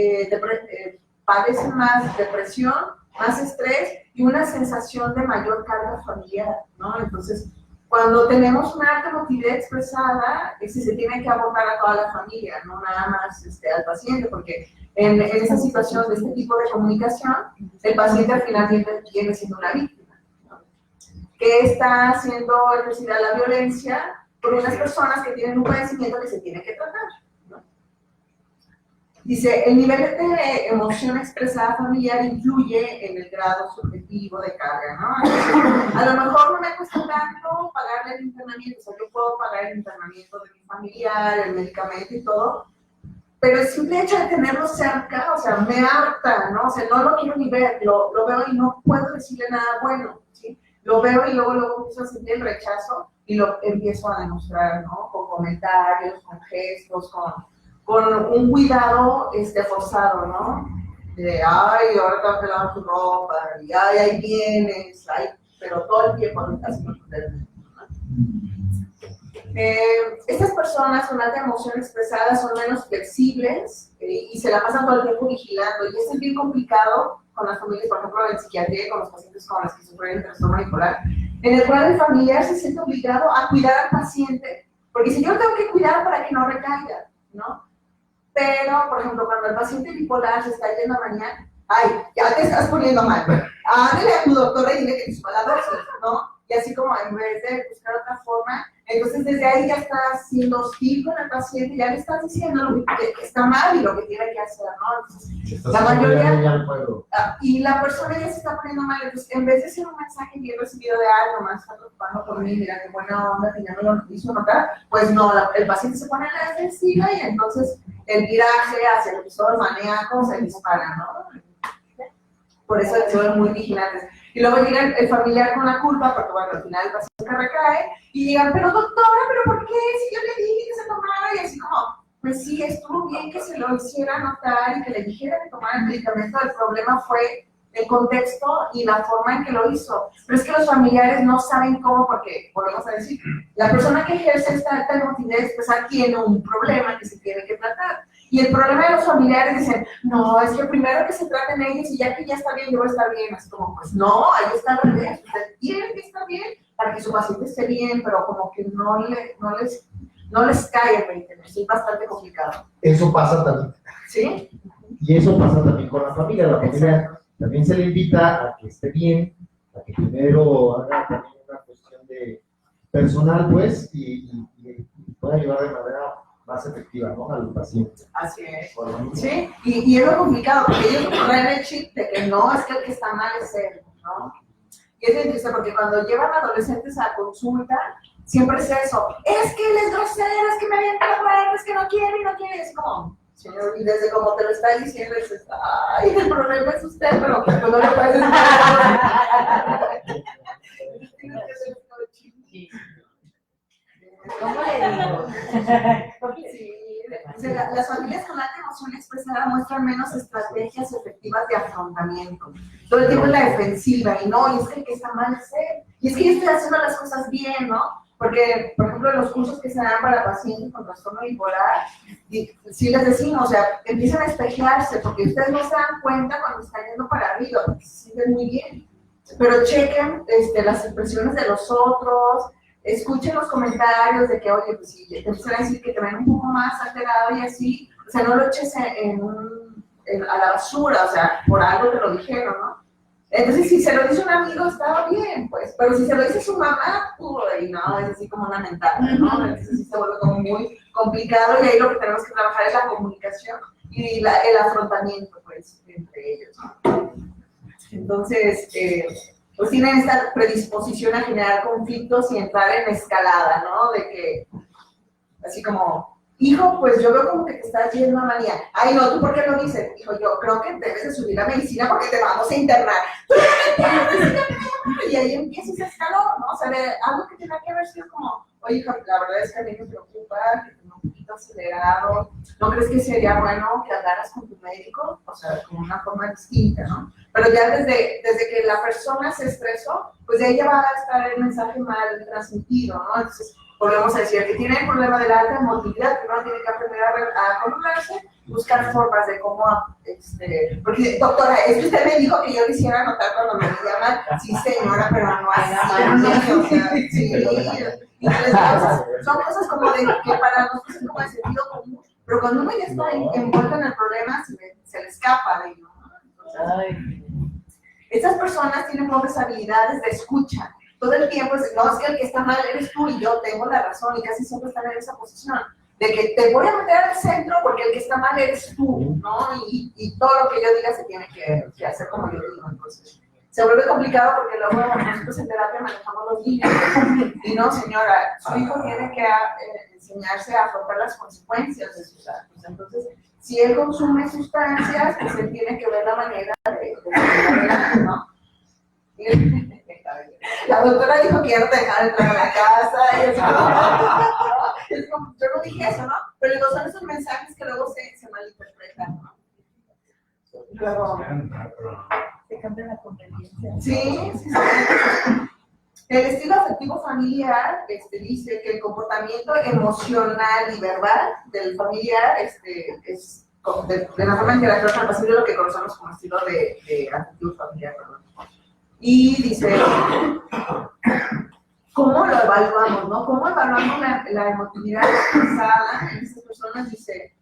padecen más depresión, más estrés y una sensación de mayor carga familiar, ¿no? Entonces, cuando tenemos una alta emotividad expresada, se tiene que abordar a toda la familia, no nada más al paciente, porque en esa situación de este tipo de comunicación, el paciente al final viene siendo una víctima, ¿no? Que está haciendo ejercida la violencia por unas personas que tienen un padecimiento que se tiene que tratar, ¿no? Dice, el nivel de emoción expresada familiar influye en el grado subjetivo de carga, ¿no? A lo mejor no me cuesta tanto pagarle el internamiento, o sea, yo puedo pagar el internamiento de mi familiar, el medicamento y todo, pero el simple hecho de tenerlo cerca, o sea, me harta, ¿no? O sea, no lo quiero ni ver, lo veo y no puedo decirle nada bueno, ¿sí? Lo veo y luego empiezo a sentir el rechazo y lo empiezo a demostrar, ¿no? Con comentarios, con gestos, con un cuidado forzado, ¿no? De, ay, ahora te vas a pelar tu ropa, y ay, ahí vienes, ay, pero todo el tiempo lo estás haciendo. Estas personas con alta emoción expresada son menos flexibles y se la pasan todo el tiempo vigilando, y esto es bien complicado con las familias, por ejemplo, en psiquiatría, con los pacientes con esquizofrenia y trastorno bipolar, en el cual el familiar se siente obligado a cuidar al paciente, porque si yo lo tengo que cuidar para que no recaiga, ¿no? Pero, por ejemplo, cuando el paciente bipolar se está yendo a bañar, ay, ya te estás poniendo mal, ándale a tu doctora y dile que te suba la dosis, ¿no? Y así como en vez de buscar otra forma, Entonces, desde ahí ya estás siendo hostil con el paciente, ya le estás diciendo lo que está mal y lo que tiene que hacer, ¿no? Entonces, la mayoría, y la persona ya se está poniendo mal. Entonces, en vez de ser un mensaje bien recibido de algo más, está preocupando por mí, mira qué buena onda que ya me lo hizo notar, pues no, el paciente se pone en la defensiva y entonces el viraje hacia el episodio maníaco se dispara, ¿no? Por eso son muy vigilantes. Y luego llega el familiar con la culpa, porque bueno, al final el paciente recae, y digan, pero doctora, ¿pero por qué? Si yo le dije que se tomara, y así como, pues sí, estuvo bien que se lo hiciera notar y que le dijera que tomara el medicamento, el problema fue el contexto y la forma en que lo hizo. Pero es que los familiares no saben cómo, porque, volvemos a decir, la persona que ejerce esta alta emotividad pues tiene un problema que se tiene que tratar. Y el problema de los familiares dicen, no, es que primero que se traten ellos y ya que ya está bien, yo voy a estar bien. Es como, pues no, ahí está al revés. Usted tiene que estar bien para que su paciente esté bien, pero como que no les cae el 20, es bastante complicado. Eso pasa también. ¿Sí? Y eso pasa también con la familia. La familia también se le invita a que esté bien, a que primero haga también una cuestión de personal, pues, y pueda ayudar de manera más efectiva, ¿no? Al paciente. Así es. Sí, y es lo complicado, porque ellos traen el chip de que no, es que el que está mal es él, ¿no? Y es difícil porque cuando llevan adolescentes a consulta, siempre es eso, es que él es grosero, es que me avienta la puerta, es que no quiere y no quiere, es como, señor, y desde como te lo está diciendo, dices, ay, el problema es usted, pero pues no le puedes decir. ¿Cómo le digo? Sí, o sea, las familias con alta emoción expresada muestran menos estrategias efectivas de afrontamiento. Todo el tiempo en la defensiva, y no, y es que el que está mal es él. Y es que yo estoy haciendo las cosas bien, ¿no? Porque, por ejemplo, en los cursos que se dan para pacientes con trastorno bipolar, sí les decimos, o sea, empiezan a espejearse, porque ustedes no se dan cuenta cuando están yendo para arriba, porque se sienten muy bien. Pero chequen las expresiones de los otros, escuchen los comentarios de que, oye, pues si te empiezan a decir que te ven un poco más alterado y así, o sea, no lo eches a la basura, o sea, por algo te lo dijeron, ¿no? Entonces, si se lo dice un amigo, estaba bien, pues, pero si se lo dice su mamá, y no, es así como lamentable, ¿no? Entonces, sí se vuelve como muy complicado y ahí lo que tenemos que trabajar es la comunicación y el afrontamiento, pues, entre ellos, ¿no? Entonces, pues tienen esta predisposición a generar conflictos y entrar en escalada, ¿no? De que, así como, hijo, pues yo veo como que te estás yendo a manía. Ay, no, ¿tú por qué lo dices? Hijo, yo creo que debes de subir la medicina porque te vamos a internar. Y ahí empieza ese escalón, ¿no? O sea, algo que tiene que ver sido como, oye, hijo, la verdad es que a mí me preocupa, que tengo un poquito acelerado. ¿No crees que sería bueno que hablaras con tu médico? O sea, con una forma distinta, ¿no? Pero ya desde que la persona se estresó, pues de ahí ya va a estar el mensaje mal transmitido, ¿no? Entonces, volvemos a decir, que tiene el problema de la alta emotividad, primero tiene que aprender a controlarse, buscar formas de cómo, porque doctora, es que usted me dijo que yo quisiera anotar cuando me llaman, sí señora, pero no así, o sea, sí, y son cosas como de que para nosotros es como de sentido común, pero cuando uno ya está envuelto en el problema, se le escapa de ello, ¿no? Entonces, estas personas tienen pocas habilidades de escucha. Todo el tiempo es, no, es que el que está mal eres tú y yo tengo la razón, y casi siempre están en esa posición de que te voy a meter al centro porque el que está mal eres tú, ¿no? Y todo lo que yo diga se tiene que hacer como yo digo. Entonces, se vuelve complicado porque luego nosotros en terapia manejamos los niños y no, señora, su hijo tiene que enseñarse a afrontar las consecuencias de sus actos. Entonces, si él consume sustancias, pues él tiene que ver la manera de ¿no? La doctora dijo que ya no te dejaron entrar a la casa, y es como, yo no dije eso, ¿no? Pero digo, son esos mensajes que luego se malinterpretan, ¿no? Luego, Se cambia la conveniencia. sí. El estilo afectivo familiar dice que el comportamiento emocional y verbal del familiar es de la forma en que la persona pasiva lo que conocemos como estilo de afectivo familiar, perdón. Y dice, ¿cómo lo evaluamos, no? ¿Cómo evaluamos la emotividad expresada en estas personas? Dice,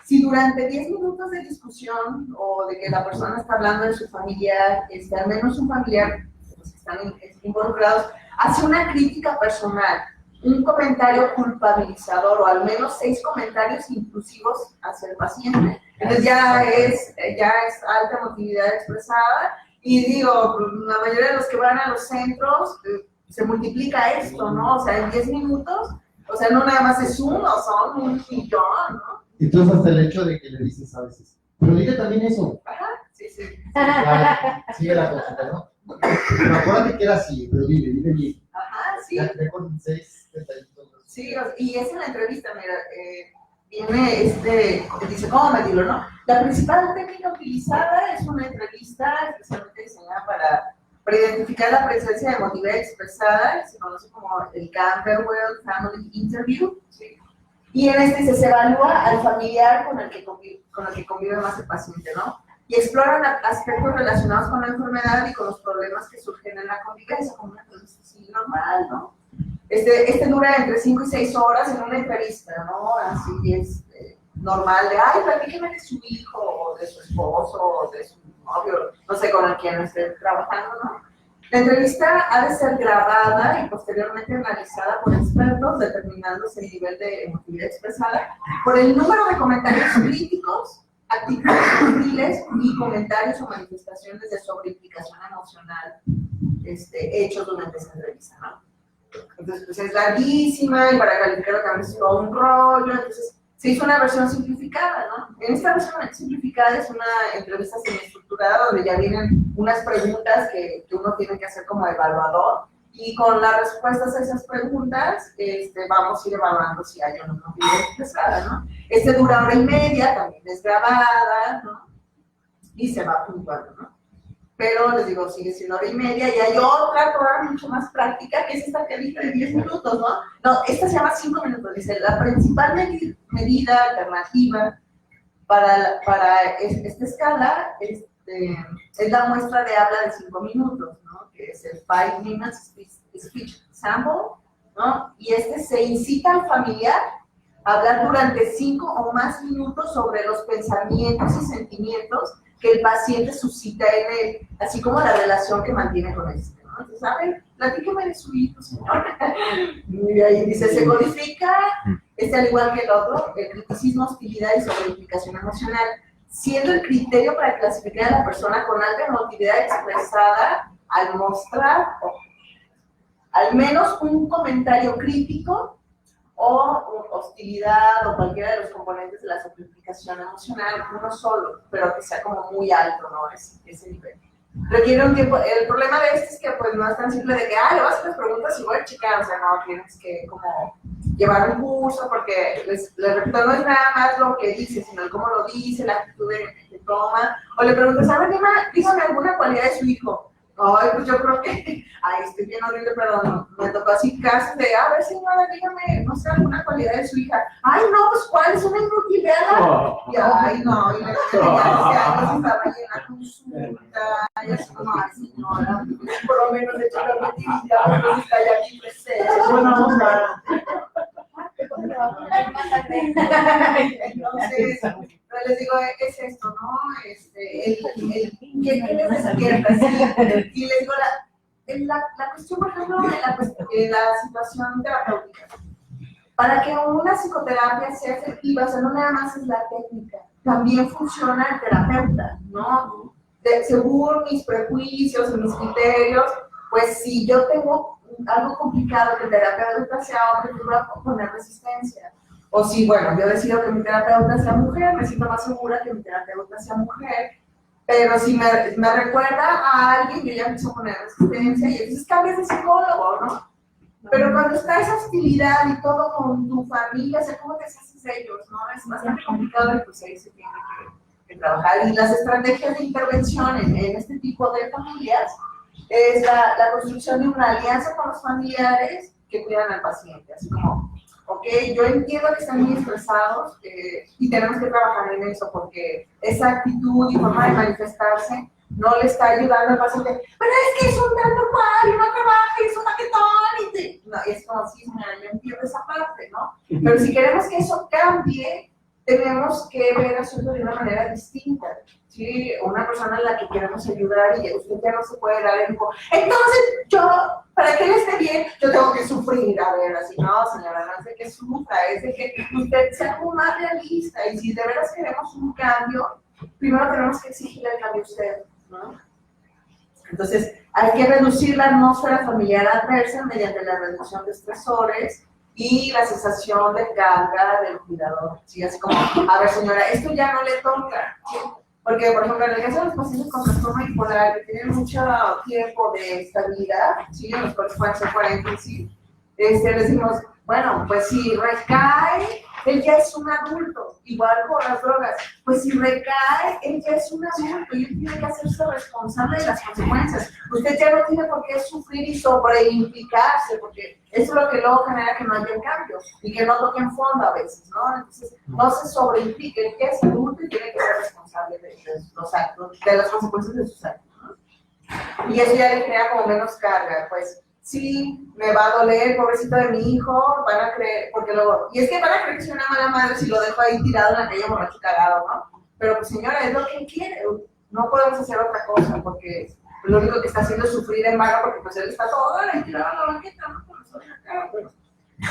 si durante 10 minutos de discusión o de que la persona está hablando de su familiar, al menos un familiar, los que están involucrados, hace una crítica personal un comentario culpabilizador o al menos 6 comentarios intrusivos hacia el paciente. Entonces ya es alta emotividad expresada y digo, la mayoría de los que van a los centros se multiplica esto, ¿no? O sea, en 10 minutos, o sea, no nada más es uno, son un millón, ¿no? Entonces hasta el hecho de que le dices a veces, pero dile también eso. Ajá, sí. Ya, sigue la consulta, ¿no? Pero acuérdate que era así, pero dile bien. Ajá, sí. Ya con 6 detallitos. Sí, y es en la entrevista, mira, viene dice, ¿cómo medirlo, no? La principal técnica utilizada es una entrevista especialmente diseñada para identificar la presencia de emotividad expresada, que se conoce como el Camberwell Family Interview, ¿sí? Y en se evalúa al familiar con el que convive más el paciente, ¿no? Y exploran aspectos relacionados con la enfermedad y con los problemas que surgen en la convivencia, como una entrevista así normal, ¿no? Dura entre 5 y 6 horas en una entrevista, ¿no? Así es normal de, ay, platíqueme de su hijo, o de su esposo, o de su novio, no sé con quién esté trabajando, ¿no? La entrevista ha de ser grabada y posteriormente analizada por expertos, determinándose el nivel de emotividad expresada por el número de comentarios críticos, actitudes hostiles y comentarios o manifestaciones de sobreimplicación emocional hechos durante esa entrevista, ¿no? Entonces, pues es larguísima y para calificarlo también es todo un rollo, entonces se hizo una versión simplificada, ¿no? En esta versión simplificada es una entrevista semiestructurada donde ya vienen unas preguntas que uno tiene que hacer como evaluador y con las respuestas a esas preguntas vamos a ir evaluando si hay o no emotividad expresada, ¿no? Dura 1h30, también es grabada, ¿no? Y se va puntuando, ¿no? Pero les digo, sigue siendo 1h30 y hay otra prueba mucho más práctica que es esta que dije de 10 minutos, ¿no? No, esta se llama 5 minutos, dice, la principal medida alternativa para esta escala es la muestra de habla de 5 minutos, ¿no? Que es el 5 minutes speech sample, ¿no? Y se incita al familiar a hablar durante 5 o más minutos sobre los pensamientos y sentimientos que el paciente suscita en él, así como la relación que mantiene con ¿no? Entonces, a ver, platíqueme de su hijo, señor. Y ahí dice, se codifica, al igual que el otro, el criticismo, hostilidad y sobreimplicación emocional, siendo el criterio para clasificar a la persona con alta emotividad expresada al mostrar al menos un comentario crítico o hostilidad o cualquiera de los componentes de la sobreimplicación emocional, uno solo, pero que sea como muy alto, ¿no? Ese nivel. Requiere un tiempo. El problema de es que pues no es tan simple de que, le vas a hacer las preguntas y voy a checar, o sea, no, tienes que como llevar un curso, porque les repito, no es nada más lo que dice, sino el cómo lo dice, la actitud que toma, o le preguntas, a ver, dígame alguna cualidad de su hijo. Ay, pues yo creo que, estoy bien horrible, pero me tocó así casos de, a ver, señora, dígame, no sé, alguna cualidad de su hija. Ay, no, pues, ¿cuál? Es una inútil, véala. Y, no, y la niña ya estaba ahí en la consulta, y así como, ay, señora, por lo menos de hecho la noticia, pero está ya aquí presente. Buena onda. Entonces, les digo, es esto, ¿no? ¿Qué les despierta? Sí. Y les digo, la cuestión, por ejemplo, de la situación terapéutica. Para que una psicoterapia sea efectiva, o sea, no nada más es la técnica, también funciona el terapeuta, ¿no? Según mis prejuicios y mis criterios, pues si yo tengo algo complicado que el terapeuta sea hombre, pues voy a poner resistencia. O si, bueno, yo decido que mi terapeuta sea mujer, me siento más segura que mi terapeuta sea mujer. Pero si me recuerda a alguien, yo ya empiezo a poner resistencia y entonces cambias de psicólogo, ¿no? Pero cuando está esa hostilidad y todo con tu familia, o sea, ¿cómo te haces ellos, no? Es bastante complicado y pues ahí se tiene que trabajar. Y las estrategias de intervención en este tipo de familias es la construcción de una alianza con los familiares que cuidan al paciente, así como, ok, yo entiendo que están muy estresados y tenemos que trabajar en eso porque esa actitud y forma de manifestarse no le está ayudando al paciente, pero es que es un tan normal y no trabaja y es un paquetón y no, es como, sí, señora, yo entiendo esa parte, ¿no? Pero si queremos que eso cambie, tenemos que ver el asunto de una manera distinta. ¿Sí? Una persona a la que queremos ayudar y usted ya no se puede dar el tiempo. Entonces, yo, para que él esté bien, yo tengo que sufrir. A ver, así, no, señora, no es de que sufra, es de que usted sea como más realista. Y si de veras queremos un cambio, primero tenemos que exigirle el cambio a usted, ¿no? Entonces, hay que reducir la atmósfera familiar adversa mediante la reducción de estresores y la cesación de carga del cuidador. ¿Sí? Así como, a ver, señora, esto ya no le toca. ¿Sí? Porque, por ejemplo, en el caso de los pacientes con trastorno bipolar que tienen mucho tiempo de estabilidad, ¿sí? En los cuales pueden ser 40 y sí, les decimos, bueno, pues si recae, él ya es un adulto, igual con las drogas. Pues si recae, él ya es un adulto y él tiene que hacerse responsable de las consecuencias. Usted ya no tiene por qué sufrir y sobreimplicarse, porque eso es lo que luego genera que no haya cambio y que no toquen fondo a veces, ¿no? Entonces, no se sobreimplique, él ya es adulto y tiene que ser responsable de los actos, de las consecuencias de sus actos, ¿no? Y eso ya le crea como menos carga, pues. Sí, me va a doler, pobrecito de mi hijo, van a creer, porque luego, y es que van a creer que soy una mala madre si lo dejo ahí tirado en la calle borracho cagado, ¿no? Pero pues señora, es lo que él quiere, no podemos hacer otra cosa, porque lo único que está haciendo es sufrir en vano, porque pues él está todo ahí tirado en la banqueta, ¿no? Con nosotros acá, pues,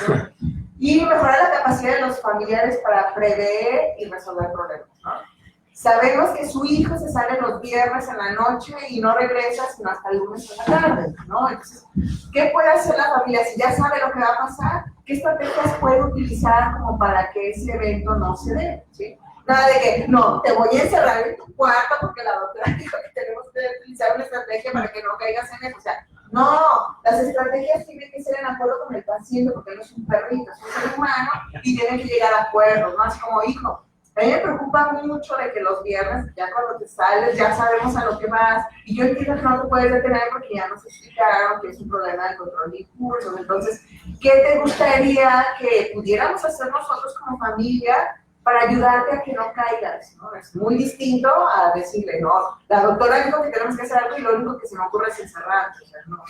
¿no? Y mejorar la capacidad de los familiares para prever y resolver problemas, ¿no? Sabemos que su hijo se sale los viernes en la noche y no regresa sino hasta el lunes en la tarde, ¿no? Entonces, ¿qué puede hacer la familia si ya sabe lo que va a pasar? ¿Qué estrategias puede utilizar como para que ese evento no se dé? ¿Sí? Nada de que, no, te voy a encerrar en tu cuarto porque la doctora dijo que tenemos que utilizar una estrategia para que no caigas en eso. O sea, no, las estrategias tienen que ser en acuerdo con el paciente porque no es un perrito, es un ser humano y tienen que llegar a acuerdos, ¿no? Así como, hijo, a mí me preocupa mucho de que los viernes, ya cuando te sales, ya sabemos a lo que vas, y yo entiendo que no te puedes detener porque ya nos explicaron que es un problema de control de impulsos. Entonces, ¿qué te gustaría que pudiéramos hacer nosotros como familia para ayudarte a que no caigas? ¿No? Es muy distinto a decirle, no, la doctora dijo que tenemos que hacer algo y lo único que se me ocurre es encerrarte. O sea, no,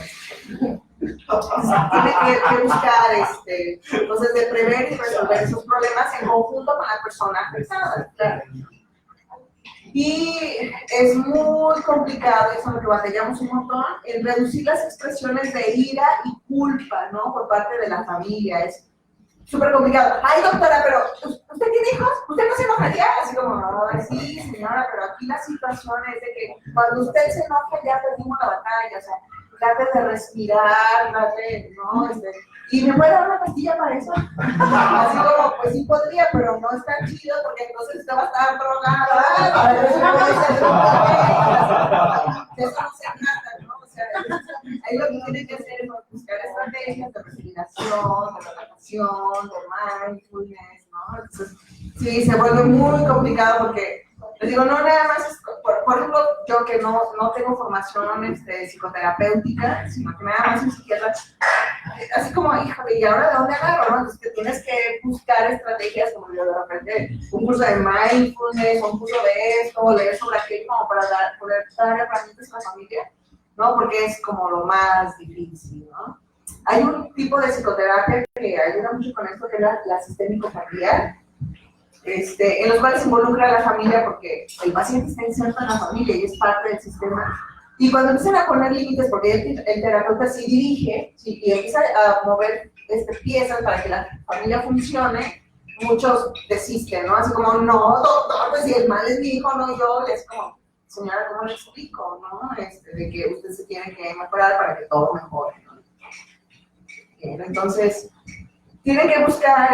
tiene que buscar cosas de prever y resolver esos problemas en conjunto con la persona afectada. Claro. Y es muy complicado, eso es lo que batallamos un montón, en reducir las expresiones de ira y culpa, ¿no? Por parte de la familia. Es súper complicado. Ay, doctora, pero ¿usted tiene hijos? ¿Usted no se enojaría? Así como, no, sí, señora, pero aquí la situación es de que cuando usted se enoja ya perdimos la batalla, o sea, trate de respirar, ¿no? ¿Y me puede dar una pastilla para eso? Así como, pues sí podría, pero no es tan chido porque entonces usted va a estar drogado. Eso no se trata, ¿no? O sea, ahí lo que tiene que hacer es buscar estrategias de respiración, de relajación, de mindfulness, ¿no? Entonces, sí, se vuelve muy complicado porque, les digo, no nada más, por ejemplo, yo que no tengo formación psicoterapéutica, sino que nada más un psiquiatra, así como, híjole, ¿y ahora de dónde agarro? ¿No? Entonces, que tienes que buscar estrategias como yo de repente, un curso de mindfulness, un curso de esto, leer sobre aquello, como para poder dar herramientas a la familia, ¿no? Porque es como lo más difícil, ¿no? Hay un tipo de psicoterapia que ayuda mucho con esto, que es la sistémico familiar, en los cuales se involucra a la familia porque el paciente está inserto en la familia y es parte del sistema. Y cuando empiezan a poner límites, porque el terapeuta sí dirige, ¿sí? Y empieza a mover piezas para que la familia funcione, muchos desisten, ¿no? Así como, no, doctor, pues si el mal es mi hijo, no yo. Es como, señora, ¿cómo le explico, no? De que usted se tiene que mejorar para que todo mejore, ¿no? Entonces, tienen que buscar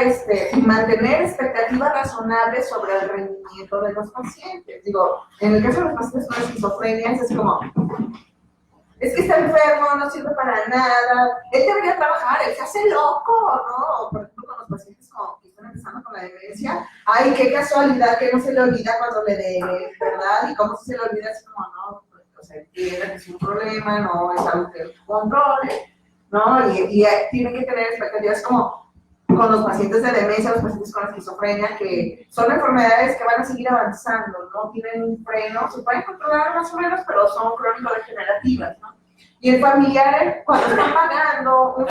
mantener expectativas razonables sobre el rendimiento de los pacientes. Digo, en el caso de los pacientes con esquizofrenia es como, es que está enfermo, no sirve para nada, él debería trabajar, él se hace loco, ¿no? Por ejemplo, con los pacientes que están empezando con la demencia, ay, qué casualidad que no se le olvida cuando le debe, ¿verdad? Y cómo se le olvida, es como, no, pues, o sea, entiende que es un problema, no es algo que controle, ¿no? Y tiene que tener expectativas como con los pacientes de demencia, los pacientes con esquizofrenia, que son enfermedades que van a seguir avanzando, no tienen un freno, se pueden controlar más o menos, pero son crónico-degenerativas, ¿no? Y el familiar, cuando están pagando un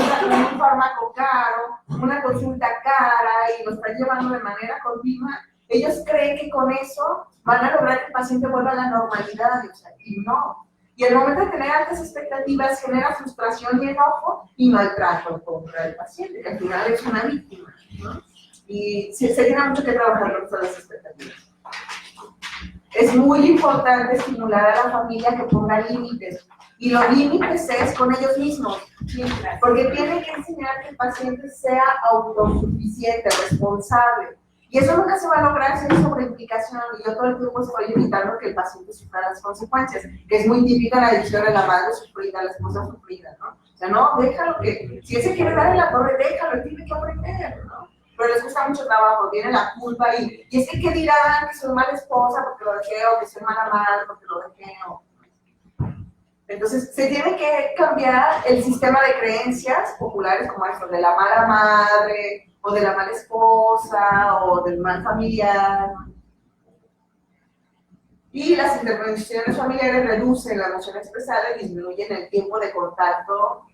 fármaco caro, una consulta cara y lo están llevando de manera continua, ellos creen que con eso van a lograr que el paciente vuelva a la normalidad, o sea, y no. Y el momento de tener altas expectativas genera frustración y enojo y maltrato contra el paciente, que al final es una víctima, ¿no? Y se tiene mucho que trabajar con todas las expectativas. Es muy importante estimular a la familia que ponga límites. Y los límites es con ellos mismos, porque tienen que enseñar que el paciente sea autosuficiente, responsable. Y eso nunca se va a lograr sin sobreimplicación. Y yo todo el tiempo estoy evitando que el paciente sufra las consecuencias, que es muy típica la adicción de la madre sufrida, la esposa sufrida, ¿no? O sea, no, déjalo que, si ese quiere dar en la torre, déjalo, él tiene que aprender, ¿no? Pero les cuesta mucho trabajo, tiene la culpa y es que dirán que soy mala esposa porque lo dejé, o que soy mala madre porque lo dejé, o... Entonces, se tiene que cambiar el sistema de creencias populares como esto, de la mala madre, o de la mala esposa, o del mal familiar. Y las intervenciones familiares reducen la emoción expresada y disminuyen el tiempo de contacto.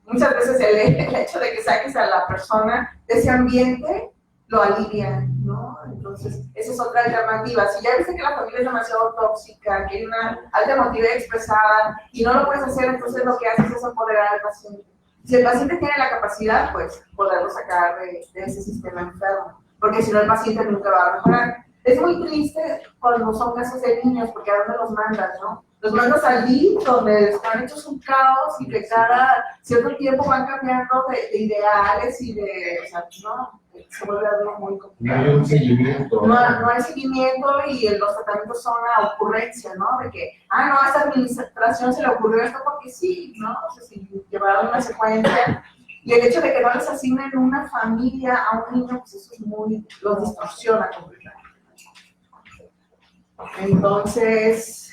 Muchas veces el hecho de que saques a la persona de ese ambiente lo alivia, ¿no? Entonces, esa es otra alternativa. Si ya viste que la familia es demasiado tóxica, que hay una alta emotividad expresada y no lo puedes hacer, entonces lo que haces es empoderar al paciente. Si el paciente tiene la capacidad, pues poderlo sacar de ese sistema enfermo, porque si no el paciente nunca va a mejorar. Es muy triste cuando son casos de niños, porque ¿a dónde los mandas, no? Los mandas al DIF, donde están hechos un caos y que cada cierto tiempo van cambiando de ideales y de, o sea, no, se vuelve algo muy complicado. No hay un seguimiento. No hay seguimiento y los tratamientos son a ocurrencia, ¿no? De que, no, a esta administración se le ocurrió esto porque sí, ¿no? O sea, si llevaron una secuencia. Y el hecho de que no les asignen una familia a un niño, pues eso es muy, los distorsiona completamente. Entonces,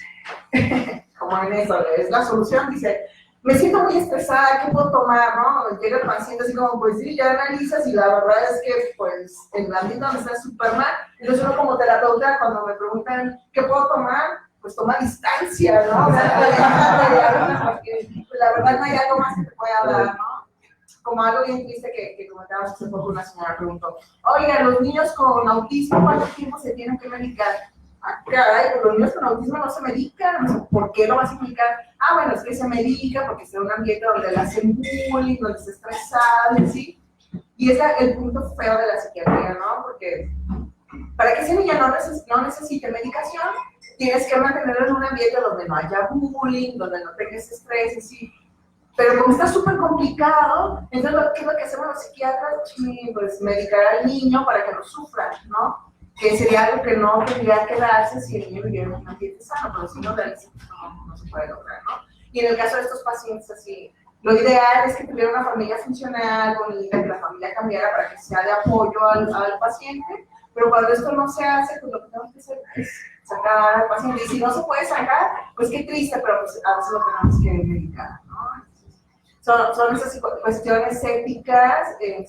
como en eso, es la solución, dice, me siento muy estresada, ¿qué puedo tomar, no? Llega el paciente así como, pues sí, ya analizas y la verdad es que, pues, en el ambiente donde está súper mal, entonces uno como terapeuta, cuando me preguntan, ¿qué puedo tomar? Pues toma distancia, ¿no? O sea, porque la verdad no hay algo más que te pueda dar, ¿no? Como algo bien triste que comentábamos hace poco, una señora preguntó, oiga, los niños con autismo, ¿cuánto tiempo se tienen que medicar? Caray, pues los niños con autismo no se medican, ¿por qué lo vas a medicar? Bueno, es que se medica porque está en un ambiente donde le hacen bullying, donde está estresado, ¿sí? Y es el punto feo de la psiquiatría, ¿no? Porque para que ese niño no necesite medicación, tienes que mantenerlo en un ambiente donde no haya bullying, donde no tengas estrés, ¿sí? Pero como está súper complicado, entonces, ¿qué es lo que hacemos los psiquiatras? Pues medicar al niño para que no sufra, ¿no? Que sería algo que no tendría que darse si el niño viviera en un ambiente sano, pero si no realiza, no se puede lograr, ¿no? Y en el caso de estos pacientes así, lo ideal es que tuviera una familia funcional, bonita, que la familia cambiara para que sea de apoyo al paciente, pero cuando esto no se hace, pues lo que tenemos que hacer es sacar al paciente. Y si no se puede sacar, pues qué triste, pero pues a veces lo tenemos que medicar, ¿no? Son esas cuestiones éticas en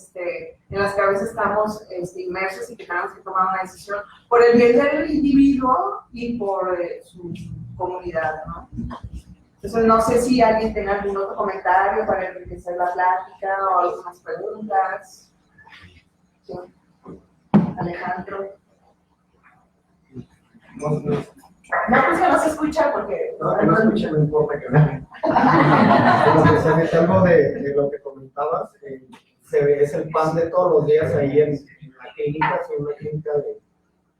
las que a veces estamos inmersos y que tenemos que tomar una decisión por el bien del individuo y por su comunidad, ¿no? Entonces, no sé si alguien tiene algún otro comentario para enriquecer la plática o algunas preguntas. ¿Sí? Alejandro. No, pues que no se escucha porque... No, que no escuche, no importa que vean. Como que se mete algo de lo que comentabas, se ve, es el pan de todos los días ahí en la clínica, soy una clínica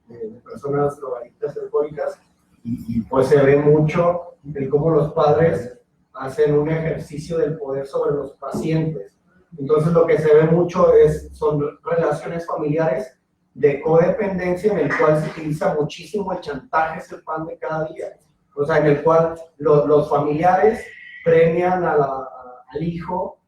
de personas drogadictas alcohólicas, y pues se ve mucho de cómo los padres hacen un ejercicio del poder sobre los pacientes. Entonces lo que se ve mucho son relaciones familiares de codependencia en el cual se utiliza muchísimo el chantaje, es el pan de cada día. O sea, en el cual los familiares premian al hijo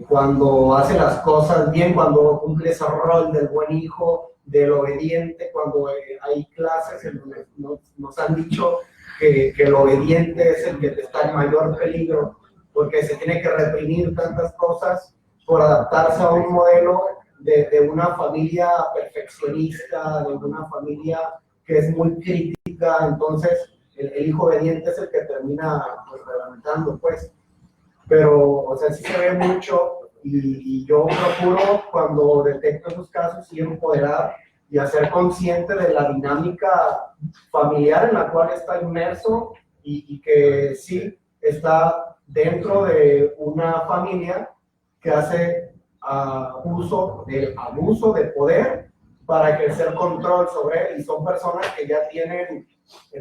cuando hace las cosas bien, cuando cumple ese rol del buen hijo, del obediente, cuando hay clases en donde nos han dicho que el obediente es el que está en mayor peligro, porque se tiene que reprimir tantas cosas por adaptarse a un modelo de una familia perfeccionista, de una familia que es muy crítica. Entonces el hijo obediente es el que termina pues levantando, pues. Pero, o sea, sí se ve mucho, y yo procuro, cuando detecto esos casos, sí empoderar y a ser consciente de la dinámica familiar en la cual está inmerso y que sí está dentro de una familia que hace uso del abuso de poder para ejercer control sobre él, y son personas que ya tienen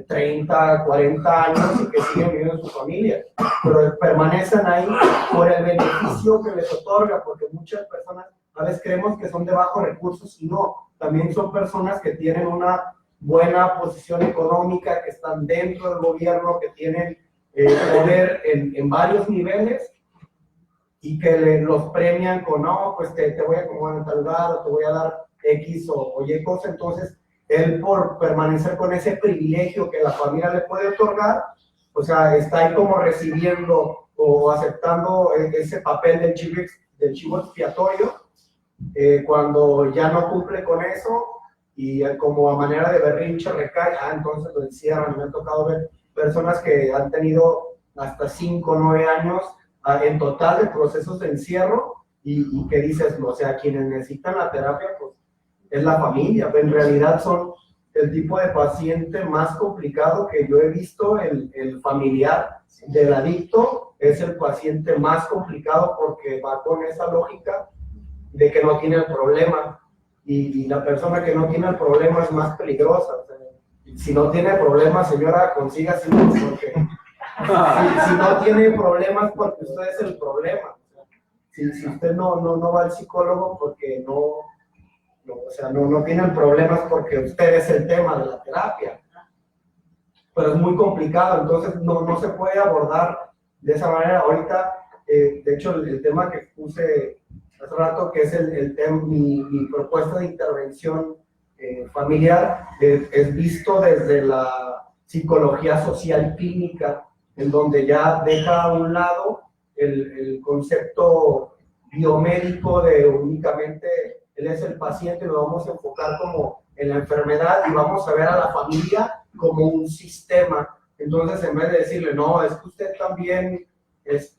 30, 40 años y que siguen viviendo en su familia, pero permanecen ahí por el beneficio que les otorga, porque muchas personas a veces creemos que son de bajos recursos y no, también son personas que tienen una buena posición económica, que están dentro del gobierno, que tienen poder en varios niveles y que los premian con, no, pues te voy a acomodar en tal lugar o te voy a dar X o Y cosa. Entonces, él por permanecer con ese privilegio que la familia le puede otorgar, o sea, está ahí como recibiendo o aceptando ese papel del chivo expiatorio, cuando ya no cumple con eso y como a manera de berrinche recae, entonces lo encierran. Me ha tocado ver personas que han tenido hasta 5 o 9 años en total de procesos de encierro y que dices, o sea, quienes necesitan la terapia, pues es la familia, pero en realidad son el tipo de paciente más complicado que yo he visto. El familiar del adicto es el paciente más complicado porque va con esa lógica de que no tiene el problema, y la persona que no tiene el problema es más peligrosa. O sea, si no tiene problemas, señora, consígase uno, porque si no tiene problemas, porque usted es el problema. Si usted no va al psicólogo porque no tienen problemas, porque usted es el tema de la terapia. Pero es muy complicado, entonces no se puede abordar de esa manera. Ahorita, de hecho, el tema que puse hace rato, que es mi propuesta de intervención familiar, es visto desde la psicología social clínica, en donde ya deja a un lado el concepto biomédico de únicamente él es el paciente, lo vamos a enfocar como en la enfermedad y vamos a ver a la familia como un sistema. Entonces, en vez de decirle, no, es que usted también es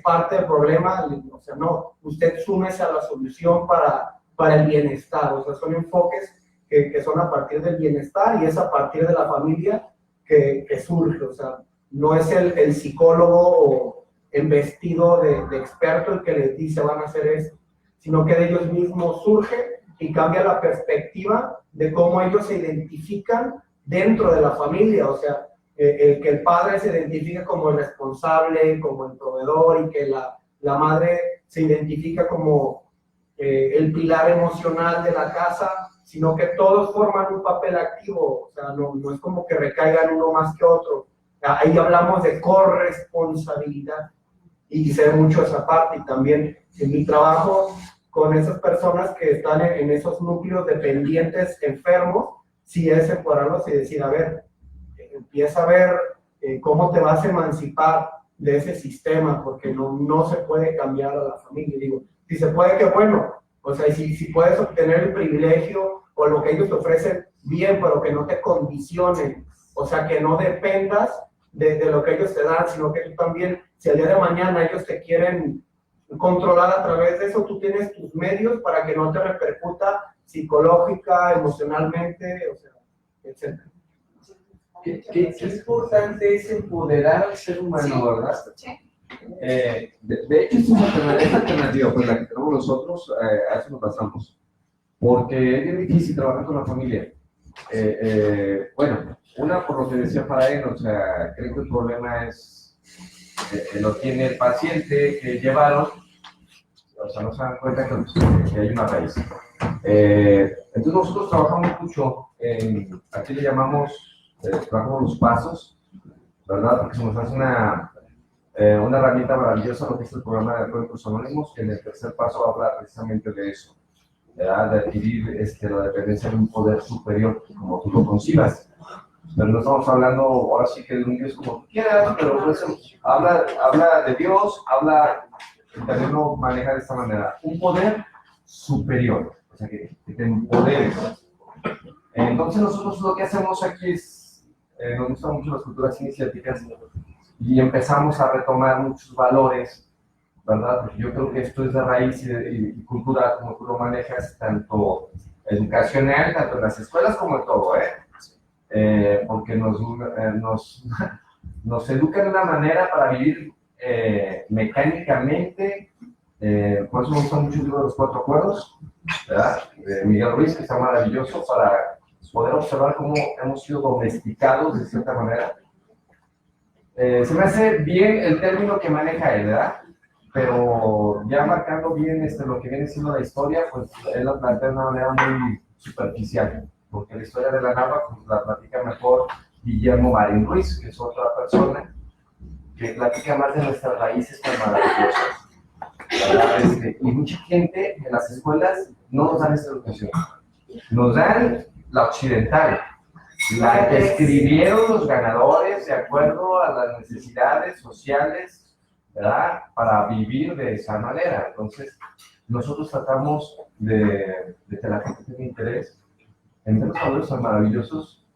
parte del problema, o sea, no, usted súmese a la solución para el bienestar. O sea, son enfoques que son a partir del bienestar y es a partir de la familia que surge. O sea, no es el psicólogo o embestido de experto el que les dice van a hacer esto, sino que de ellos mismos surge y cambia la perspectiva de cómo ellos se identifican dentro de la familia. O sea, que el padre se identifica como el responsable, como el proveedor, y que la madre se identifica como el pilar emocional de la casa, sino que todos forman un papel activo. O sea, no es como que recaigan uno más que otro. Ahí hablamos de corresponsabilidad y sé mucho esa parte. Y también en mi trabajo con esas personas que están en esos núcleos dependientes enfermos, sí es separarlos y decir, a ver, empieza a ver cómo te vas a emancipar de ese sistema, porque no se puede cambiar a la familia. Digo, si se puede, qué bueno. O sea, si puedes obtener el privilegio o lo que ellos te ofrecen, bien, pero que no te condicionen. O sea, que no dependas de lo que ellos te dan, sino que tú también, si al día de mañana ellos te quieren controlar a través de eso, tú tienes tus medios para que no te repercuta psicológica, emocionalmente, o sea, etc. Qué importante es empoderar al ser humano, ¿verdad? De hecho, esta alternativa, pues la que tenemos nosotros, a eso nos basamos. Porque es bien difícil trabajar con la familia. Bueno, por lo que decía Faraén, o sea, creo que el problema es lo tiene el paciente que llevaron, o sea, no se dan cuenta que hay una raíz. Entonces nosotros trabajamos mucho, aquí le llamamos, trabajamos los pasos, ¿verdad? Porque se nos hace una herramienta maravillosa lo que es el programa de Alcohólicos Anónimos, que en el tercer paso habla precisamente de eso, ¿verdad? De adquirir la dependencia de un poder superior, como tú lo concibas. Pero no estamos hablando, ahora sí que de un Dios como tú quieras, pero pues, habla de Dios, también lo maneja de esta manera, un poder superior, o sea, que te empoderes. Entonces nosotros lo que hacemos aquí es, nos gustan mucho las culturas iniciáticas y empezamos a retomar muchos valores, ¿verdad? Porque yo creo que esto es de raíz y cultura, como tú lo manejas, tanto educacional, tanto en las escuelas como en todo, porque nos educan de una manera para vivir mecánicamente. Por eso me gusta mucho el libro de los 4 acuerdos, ¿verdad? De Miguel Ruiz, que está maravilloso para poder observar cómo hemos sido domesticados de cierta manera. Se me hace bien el término que maneja él, ¿verdad? Pero ya marcando bien lo que viene siendo la historia, pues él lo plantea de una manera muy superficial, porque la historia de la náhuatl pues, la platica mejor Guillermo Marín Ruiz, que es otra persona que platica más de nuestras raíces tan maravillosas. ¿Verdad? Y mucha gente en las escuelas no nos dan esta educación, nos dan la occidental, la que escribieron los ganadores de acuerdo a las necesidades sociales, ¿verdad? Para vivir de esa manera. Entonces, nosotros tratamos de que la gente tenga interés en ver los valores tan maravillosos,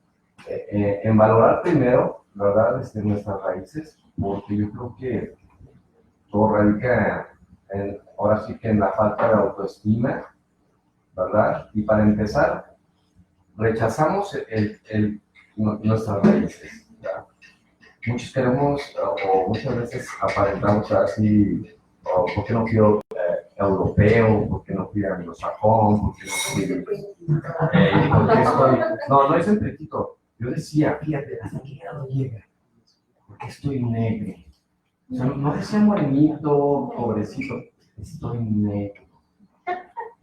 en valorar primero, ¿verdad? Nuestras raíces, porque yo creo que todo radica ahora sí que en la falta de autoestima, ¿verdad? Y para empezar, rechazamos nuestras raíces, ¿verdad? Muchos queremos, o muchas veces aparentamos así, ¿por qué no fui europeo? ¿Por qué no fui anglosajón? ¿Por qué no fui...? ¿Por qué estoy...? No es el pretito. Yo decía, fíjate, ¿hasta qué grado llega? Porque estoy negro. O sea, no decía morenito, pobrecito, estoy negro.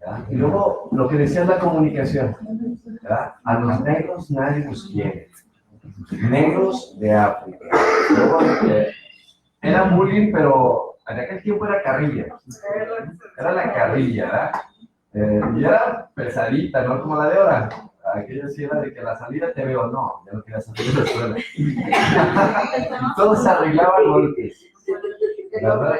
¿Verdad? Y luego, lo que decía la comunicación, ¿verdad? A los negros nadie los quiere. Negros de África. Luego, era bullying, pero en aquel tiempo era carrilla. Era la carrilla, ¿verdad? Y era pesadita, no como la de ahora. Aquello sí era de que la salida te veo, no, ya no quería salir de la escuela. Y todos se arreglaban golpes. El doble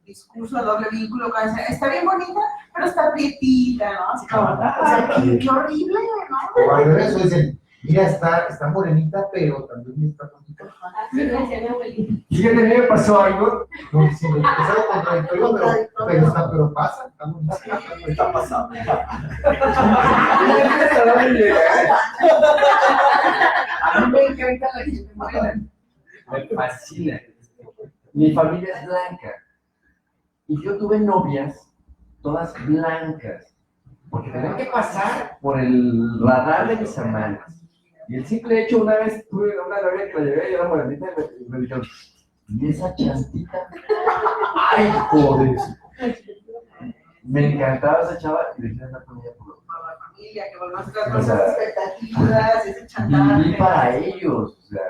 discurso, el doble vínculo, cuando dicen, está bien bonita, pero está prietita, ¿no? Así como, o sea, qué horrible, ¿no? O al revés, dicen, mira, está morenita, pero también está bonita. Así lo decía mi abuelita. Fíjate, a mí me pasó algo. No, sí, es algo contradictorio, pero pasa, está bonita. Está pasando. A mí me encanta la gente morena. Me fascina. Mi familia es blanca. Y yo tuve novias, todas blancas, porque tenían que pasar por el radar de mis hermanas. Y el simple hecho, una vez tuve una novia que la llevé y era morenita y me dijeron, ¿y esa chantita? ¡Ay, joder! Me encantaba esa chava y le quería andar con ella por La familia, que volvamos a tratar nuestras expectativas, ese chantaje. viví para ellos, o sea,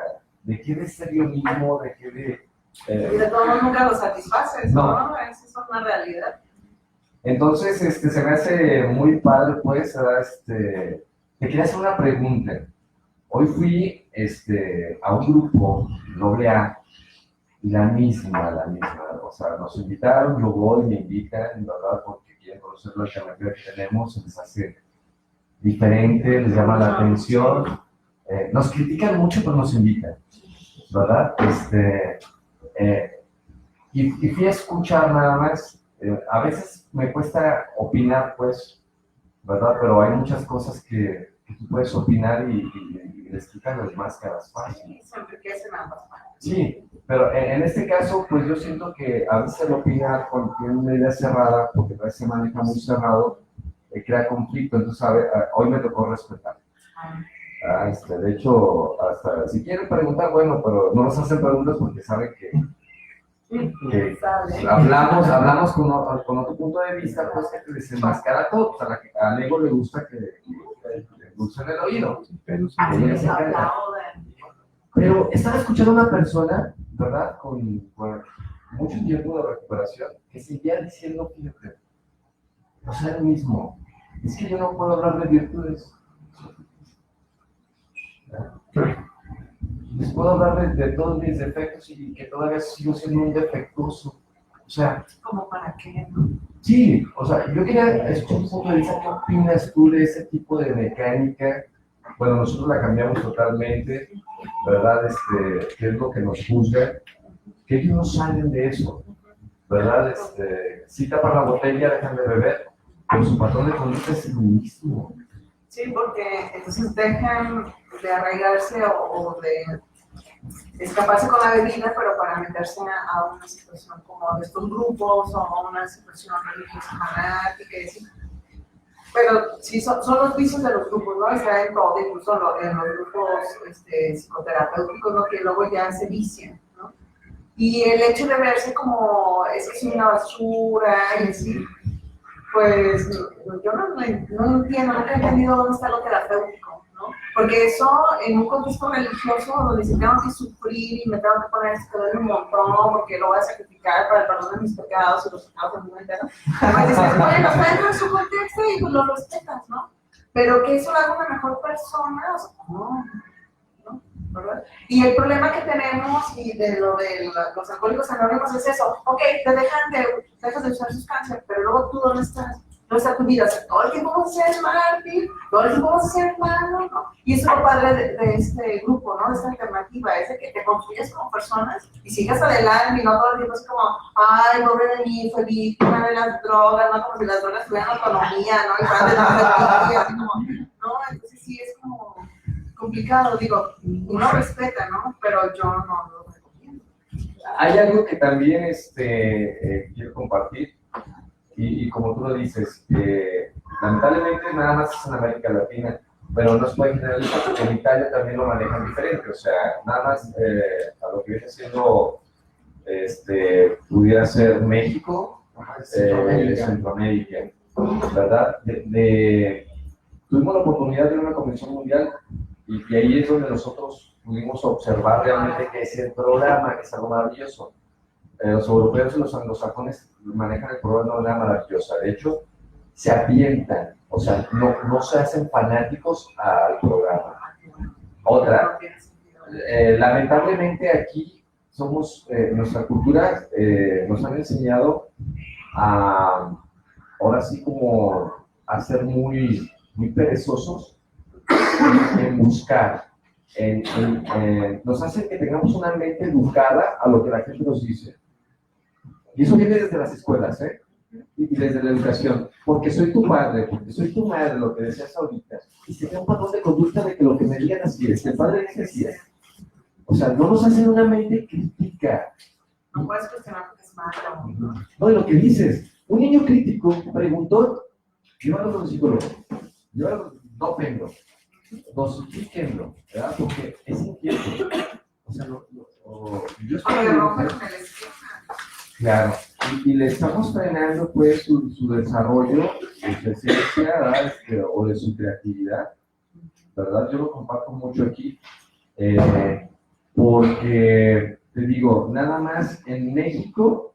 de qué de ser yo mismo, de qué de... Y de todos nunca lo satisfaces, ¿no? No. Esa es una realidad. Entonces, se me hace muy padre, pues, te quería hacer una pregunta. Hoy fui a un grupo AA y la misma, o sea, nos invitaron, yo voy, me invitan, ¿verdad? Porque quieren conocer la alternativa que tenemos, se les hace diferente, les llama la atención, nos critican mucho, pero nos invitan, ¿verdad? Y fui a escuchar nada más, a veces me cuesta opinar, pues, ¿verdad? Pero hay muchas cosas que tú puedes opinar y les quitan las máscaras fácil. Se enriquecen ambas partes. Sí, pero en este caso, pues yo siento que a veces el opinar cuando tiene una idea cerrada, porque a veces se maneja muy cerrado, crea conflicto, entonces hoy me tocó respetar. De hecho, hasta si quieren preguntar, bueno, pero no nos hacen preguntas porque saben que hablamos con otro punto de vista, pues que te desenmascara todo. O sea, al ego le gusta que le dulcen el oído. Pero estaba escuchando a una persona, ¿verdad? Con mucho tiempo de recuperación, que seguía diciendo, fíjate, o sea, lo mismo, es que yo no puedo hablar de virtudes. Les puedo hablar de todos mis defectos y que todavía sigo siendo un defectuoso. O sea, ¿Como para qué? sí, o sea, yo quería escuchar un punto de vista, ¿qué opinas tú de ese tipo de mecánica? Bueno, nosotros la cambiamos totalmente, ¿verdad? ¿Qué es lo que nos juzga? Que ellos no salen de eso, ¿verdad? Si tapan la botella, dejan de beber, pero su patrón de conducta es el mismo. Sí, porque entonces dejan de arraigarse o de escaparse con la bebida, pero para meterse a una situación como de estos grupos o a una situación religiosa fanática y así. Pero sí, son los vicios de los grupos, ¿no? Está en todo, incluso en los grupos psicoterapéuticos, ¿no? Que luego ya se vician, ¿no? Y el hecho de verse como, es que soy una basura y así, pues yo no entiendo, nunca he entendido dónde está lo terapéutico, ¿no? Porque eso en un contexto religioso donde si tengo que sufrir y me tengo que poner esto en un montón porque lo voy a sacrificar para el perdón de mis pecados y los pecados del mundo entero, pues dices, bueno, está dentro de su contexto y pues lo respetas, ¿no? Pero que eso lo haga una mejor persona, o sea, no, ¿verdad? Y el problema que tenemos y de lo de los alcohólicos anónimos es eso, ok, dejas de usar sustancias, pero luego tú ¿dónde estás? ¿Dónde está tu vida? O sea, todo el tiempo vas a ser mártir, todo el tiempo vas a ser malo, ¿no? Y eso es lo padre de este grupo, ¿no? De esta alternativa, es de que te construyes como personas y sigas adelante y no todo el tiempo es como, ay, pobre de mí, fue víctima de las drogas, ¿no? Como si las drogas tuvieran autonomía, ¿no? Y fueran de la autonomía, así como, no, entonces sí es como complicado, digo, uno respeta, ¿no? Pero yo no lo recomiendo. Hay algo que también quiero compartir, y como tú lo dices, lamentablemente nada más es en América Latina, pero no se puede generalizar porque en Italia también lo manejan diferente, o sea, nada más a lo que viene siendo, pudiera ser México, Centroamérica, ¿verdad? Tuvimos la oportunidad de ir a una convención mundial y ahí es donde nosotros pudimos observar realmente que es el programa, que es algo maravilloso. Los europeos y los anglosajones manejan el programa de una manera maravillosa. De hecho, se avientan, o sea, no se hacen fanáticos al programa. Otra, lamentablemente aquí somos, nuestra cultura nos han enseñado a, ahora sí como a ser muy perezosos en buscar, nos hace que tengamos una mente educada a lo que la gente nos dice. Y eso viene desde las escuelas, y desde la educación. Porque soy tu padre, porque soy tu madre, lo que decías ahorita. Y se crea un patrón de conducta de que lo que me digan así es, el padre dice así es. O sea, no nos hacen una mente crítica. No puedes cuestionar porque es malo. No, y lo que dices, un niño crítico preguntó, llévalo a los psicólogos, no vengo, dosifíquenlo, ¿verdad? Porque es inquieto. O sea, yo estoy claro, y le estamos frenando pues su desarrollo de su esencia, ¿verdad? O de su creatividad, ¿verdad? Yo lo comparto mucho aquí, porque, te digo, nada más en México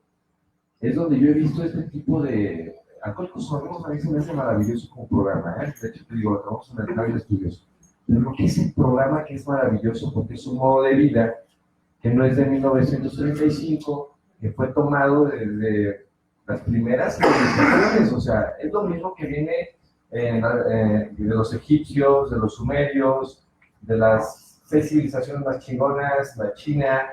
es donde yo he visto este tipo de Alcohólicos Anónimos. A mí se me hace maravilloso como programa, De hecho, te digo, lo tenemos en el de estudios. Pero que es el programa que es maravilloso porque es un modo de vida que no es de 1935, que fue tomado desde las primeras civilizaciones, o sea, es lo mismo que viene de los egipcios, de los sumerios, de las 6 civilizaciones más chingonas, la china,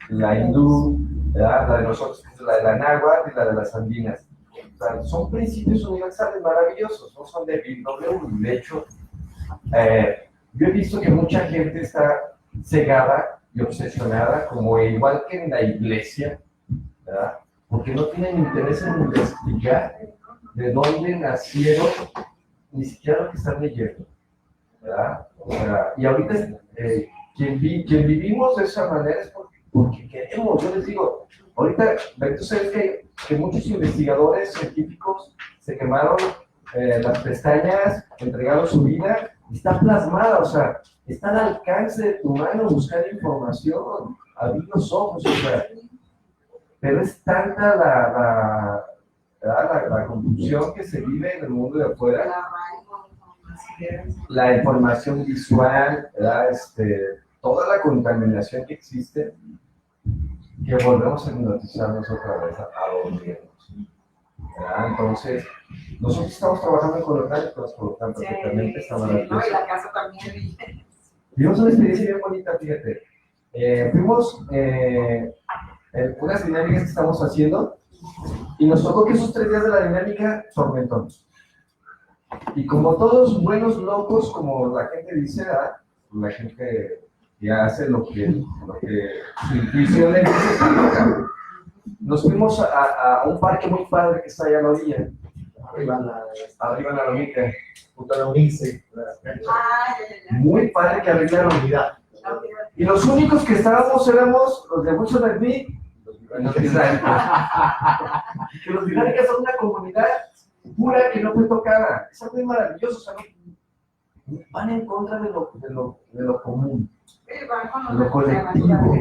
la hindú, ¿verdad? La de nosotros, la de la náhuatl y la de las andinas. O sea, son principios universales maravillosos, no son de BW. De hecho, yo he visto que mucha gente está cegada y obsesionada, como igual que en la iglesia, ¿verdad? Porque no tienen interés en investigar de dónde nacieron, ni siquiera lo que están leyendo, ¿verdad? O sea, y ahorita quien vivimos de esa manera es porque queremos. Yo les digo, ahorita, tú sabes que muchos investigadores científicos se quemaron las pestañas, entregaron su vida, y está plasmada, o sea, está al alcance de tu mano buscar información, abrir los ojos, o sea, pero es tanta la confusión que se vive en el mundo de afuera, la información visual, ¿verdad? Toda la contaminación que existe, que volvemos a hipnotizarnos otra vez a dormirnos. Entonces, nosotros estamos trabajando con los rayos, nos colocan perfectamente, está maravilloso. No, y la casa también. Vimos una experiencia bien bonita, fíjate. Fuimos unas dinámicas que estamos haciendo y nos tocó que esos 3 días de la dinámica, tormentón. Y como todos buenos locos, como la gente dice, ¿verdad? La gente que hace lo que su intuición le dice, está loca. Nos fuimos a un parque muy padre que está allá a la orilla, arriba en la lomita, Junto a la UNICE. muy padre que arreglaron. Y los únicos que estábamos éramos los de Mucho de mí y los británicos. Que los británicos son una comunidad pura que no fue tocada. Es algo muy maravilloso, o sea, van en contra de lo común, de lo colectivo,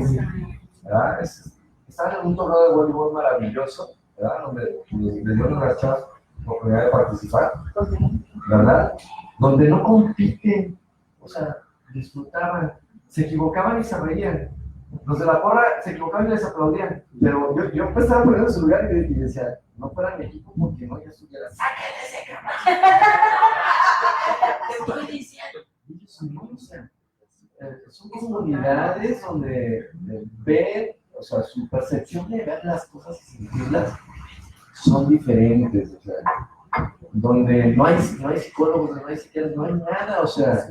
¿verdad? Están en un torneo de voleibol maravilloso, ¿verdad? Donde les dieron a las chavas la oportunidad de participar, ¿verdad? Donde no compiten, o sea, disfrutaban, se equivocaban y se reían. Los de la porra se equivocaban y les aplaudían, pero yo pues estaba poniendo en su lugar y decía, no fuera mi equipo porque no, ya estuviera. Son comunidades donde ven, o sea, su percepción de ver las cosas y sentirlas son diferentes, o sea, donde no hay psicólogos, no hay psiquiatras, no hay nada, o sea,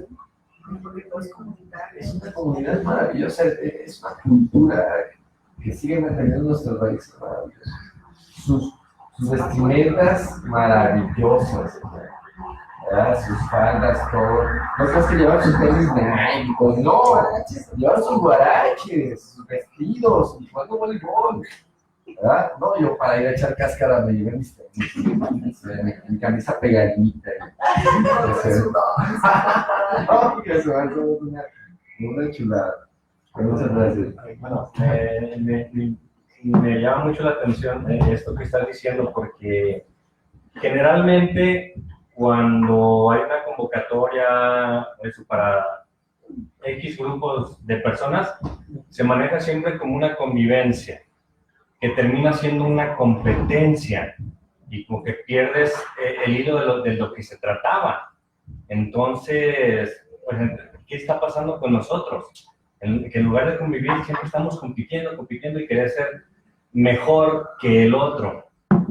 es una comunidad maravillosa, es una cultura que sigue manteniendo nuestras raíces maravillosas. Sus vestimentas maravillosas, ¿verdad? Sus faldas, todo. No crees que llevan sus tenis Nike, no, llevan sus guaraches, sus vestidos, y jugando voleibol, ¿verdad? No, yo para ir a echar cáscara me llevé mis tenis, mi camisa pegadita. No, que eso es una chulada. Muchas gracias. Bueno, me llama mucho la atención esto que estás diciendo, porque generalmente cuando hay una convocatoria para X grupos de personas, se maneja siempre como una convivencia, que termina siendo una competencia y como que pierdes el hilo de lo que se trataba. Entonces, pues, ¿qué está pasando con nosotros? Que en lugar de convivir siempre estamos compitiendo y querer ser mejor que el otro,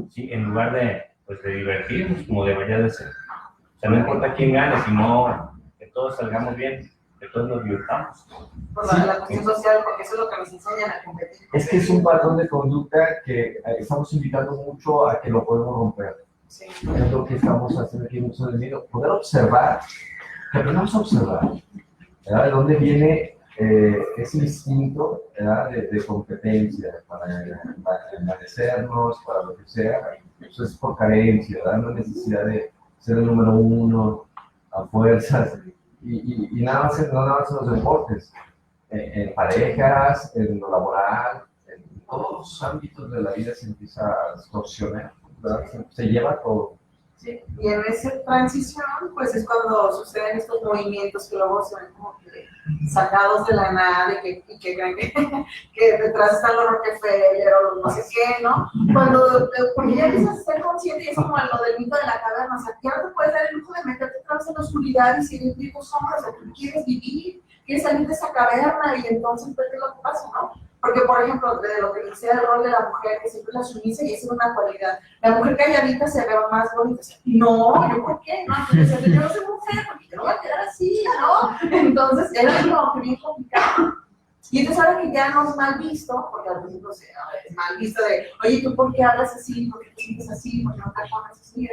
¿sí? En lugar de divertirnos como debería de ser. O sea, no importa quién gane, sino que todos salgamos bien, que todos nos divirtamos. Por la cuestión social, porque eso es lo que nos enseñan a competir. Es que es un patrón de conducta que estamos invitando mucho a que lo podemos romper. Sí. Es lo que estamos haciendo aquí en Mucho del Nido. Poder observar, que aprendamos a observar, ¿verdad? De dónde viene ese instinto, ¿verdad? De competencia, para envanecernos, para lo que sea. Eso es por carencia, ¿verdad? No hay necesidad de ser el número uno a fuerzas. Y nada más, no nada más en los deportes, en parejas, en lo laboral, en todos los ámbitos de la vida se empieza a distorsionar, ¿verdad? Se lleva todo. Sí. Y en esa transición, pues es cuando suceden estos movimientos que luego se ven como que sacados de la nada y que creen que detrás están los Rockefeller o los no sé qué, ¿no? Porque ya empiezas a ser consciente y es como lo del mito de la caverna, o sea, ya no te puedes dar el lujo de meterte otra vez en la oscuridad y seguir viendo sombras, o tú quieres vivir, quieres salir de esa caverna y entonces, pues, ¿qué es lo que pasa, no? Porque, por ejemplo, de lo que dice el rol de la mujer, que siempre la sumisa y esa es una cualidad. La mujer calladita se ve más bonita. No, ¿yo por qué? No, entonces, yo no soy mujer, porque yo no voy a quedar así, ¿no? Entonces, era como que bien complicado. Y entonces ahora que ya no es mal visto, porque al principio es mal visto de, oye, ¿tú por qué hablas así? ¿Por qué te sientes así? ¿Por qué no te pones así?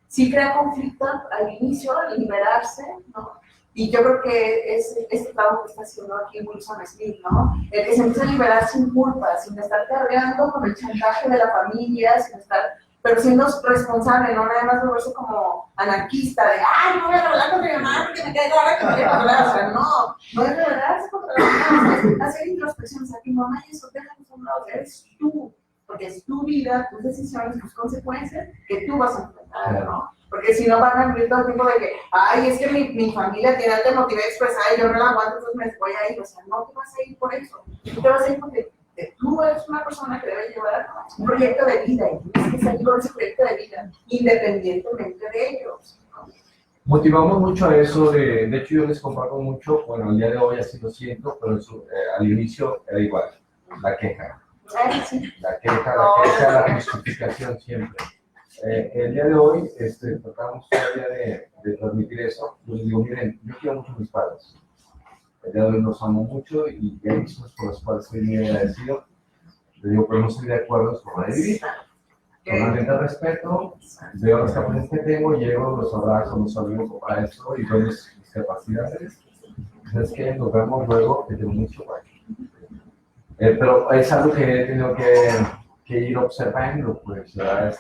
Sí crea conflicto al inicio, al liberarse, ¿no? Y yo creo que es este trabajo que está haciendo aquí Wilson Smith, ¿no? El que se empieza a liberar sin culpa, sin estar cargando con el chantaje de la familia, sin estar, pero siendo responsable, no nada más volverse como anarquista, de, ay, no voy a hablar contra mi mamá porque me cae ahora que me quiere hablar, o sea, no es rebelarse contra la mamá, es hacer introspección, o sea, que mamá y eso, déjanos a un lado, eres tú, porque es tu vida, tus decisiones, tus consecuencias, que tú vas a enfrentar, ¿no? Porque si no van a abrir todo el tiempo de que, ay, es que mi familia tiene alta motivación a expresar y yo no la aguanto, entonces me voy a ir. O sea, no te vas a ir por eso. Tú te vas a ir porque tú eres una persona que debe llevar un proyecto de vida y tienes que salir con ese proyecto de vida, independientemente de ellos, ¿no? Motivamos mucho a eso, de hecho yo les comparto mucho, bueno, el día de hoy así lo siento, pero al inicio era igual, la queja. Sí. La queja, la justificación siempre. el día de hoy tratamos todavía de transmitir eso. Yo les digo, miren, yo quiero mucho a mis padres. El día de hoy los amo mucho y hay cosas por las cuales estoy muy agradecido. Les digo, pero no estoy de acuerdo en su forma de vivir. Totalmente al respeto, veo las capacidades que tengo, llego, los abrazo, los saludo para eso y veo mis capacidades. Es que nos vemos luego, que tengo mucho para pero es algo que he tenido que ir observando, pues, ¿verdad?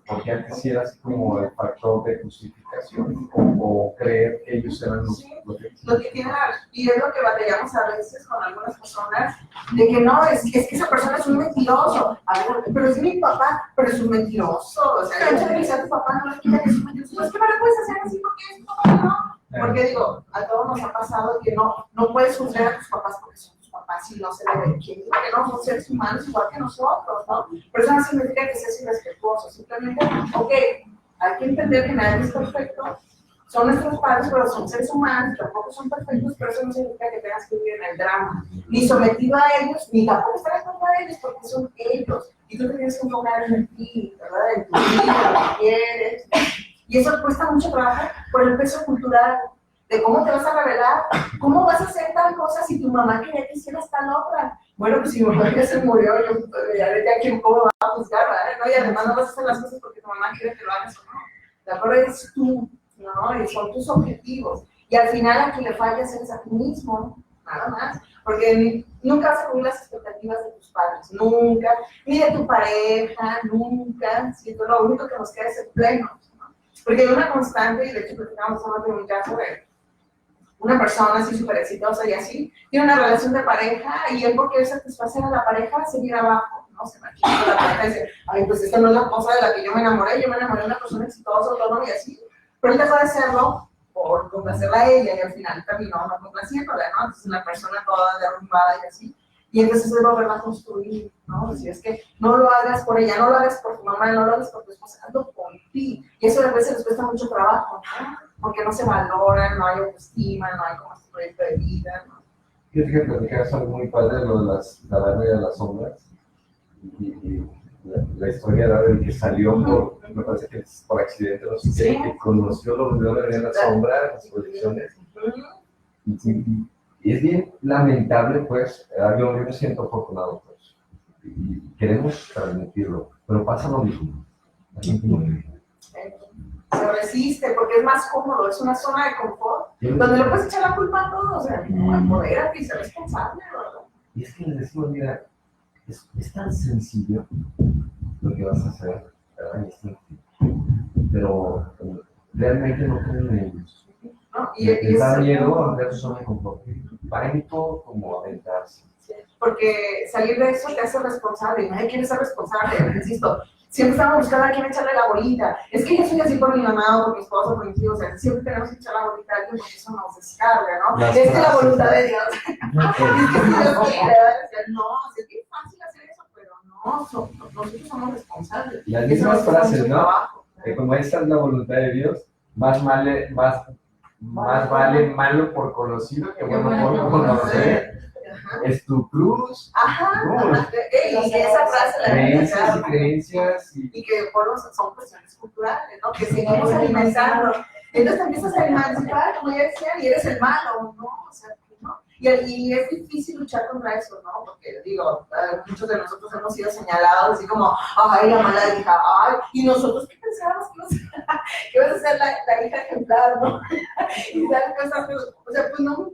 Porque antes sí era así como el factor de justificación o creer que ellos eran los que Lo que tiene, y es lo que batallamos a veces con algunas personas, de que no, es que esa persona es un mentiroso. A ver, pero es mi papá, pero es un mentiroso. O sea, el hecho de que sea tu papá no le quita que es un mentiroso. Pues, ¿qué me lo puedes hacer así porque es tu papá, no? Porque digo, a todos nos ha pasado que no puedes juzgar a tus papás porque son tus papás y no se le ve. ¿Quién dice que no son seres humanos igual que nosotros, no? Pero eso no significa que seas irrespetuoso. Simplemente, ok, hay que entender que nadie es perfecto. Son nuestros padres, pero son seres humanos, tampoco son perfectos, pero eso no significa que tengas que vivir en el drama, ni sometido a ellos, ni tampoco estar en contra de ellos, porque son ellos. Y tú te tienes que enfocar en ti, ¿verdad? En tu vida, lo que quieres. Y eso cuesta mucho trabajo por el peso cultural, de cómo te vas a revelar, cómo vas a hacer tal cosa si tu mamá quería que hicieras tal otra. Bueno, pues si mi mamá ya se murió, yo ya quién cómo va a juzgar, ¿verdad? ¿No? Y además no vas a hacer las cosas porque tu mamá quiere que lo hagas o no. De acuerdo, eres tú, ¿no? Y son tus objetivos. Y al final a quien le fallas es a ti mismo, nada más. Porque nunca vas a cubrir las expectativas de tus padres, nunca, ni de tu pareja, nunca. Siento lo único que nos queda es el pleno, ¿no? Porque hay una constante, y de hecho platicamos hablando de un caso de una persona así súper exitosa y así, tiene una relación de pareja y él por querer satisfacer a la pareja se viene abajo, ¿no? Se imagina la pareja y dice, ay, pues esta no es la esposa de la que yo me enamoré de una persona exitosa, autónoma y así, pero él dejó de serlo por complacerla a ella y al final terminó no complaciéndola, ¿no? Entonces la persona toda derrumbada y así, y entonces es volverla a construir, ¿no? Si es que no lo hagas por ella, no lo hagas por tu mamá, no lo hagas por tu esposa, hazlo por ti, y eso a veces les cuesta mucho trabajo, ¿no? Porque no se valoran, no hay autoestima, no hay como este proyecto de vida, ¿no? Fíjate que platicabas algo muy padre, lo de la larga de las sombras. Y la historia era del que salió me parece que es por accidente, no sé qué, que conoció los videos de la sombra, las proyecciones. Y es bien lamentable, pues, yo me siento afortunado, pues, y queremos transmitirlo, pero pasa lo mismo. Se resiste porque es más cómodo, es una zona de confort donde le puedes echar la culpa a todos, o sea, empodérate y ser responsable, ¿verdad? Y es que les decimos, mira, es tan sencillo lo que vas a hacer, ¿verdad? Pero realmente no creen en ellos. ¿No? Les da miedo ver su zona de confort. Pánico como aventarse. Porque salir de eso te hace responsable, y nadie quiere ser responsable, insisto. Siempre estamos buscando a quién echarle la bolita. Es que yo soy así por mi mamá o por mi esposo, por mis hijos. O sea, siempre tenemos que echar la bolita a alguien porque eso nos descarga, ¿no? Es que la voluntad de Dios. Es que si Dios quiere, no, es bien fácil hacer eso, pero no, nosotros somos responsables. Las mismas frases, ¿no? Que como esta es la voluntad de Dios, más vale malo por conocido que bueno por conocer. Es tu cruz. Ajá. Y esa frase la creencias y que son cuestiones culturales, ¿no? Que seguimos alimentando. Entonces te empiezas a emancipar, como ya decían, y eres el malo, ¿no? O sea, ¿no? Y es difícil luchar contra eso, ¿no? Porque, digo, muchos de nosotros hemos sido señalados así como, ay, la mala hija, ay, y nosotros, ¿qué pensábamos que vas a ser la hija ejemplar, ¿no? Y tal cosa, o sea, pues no,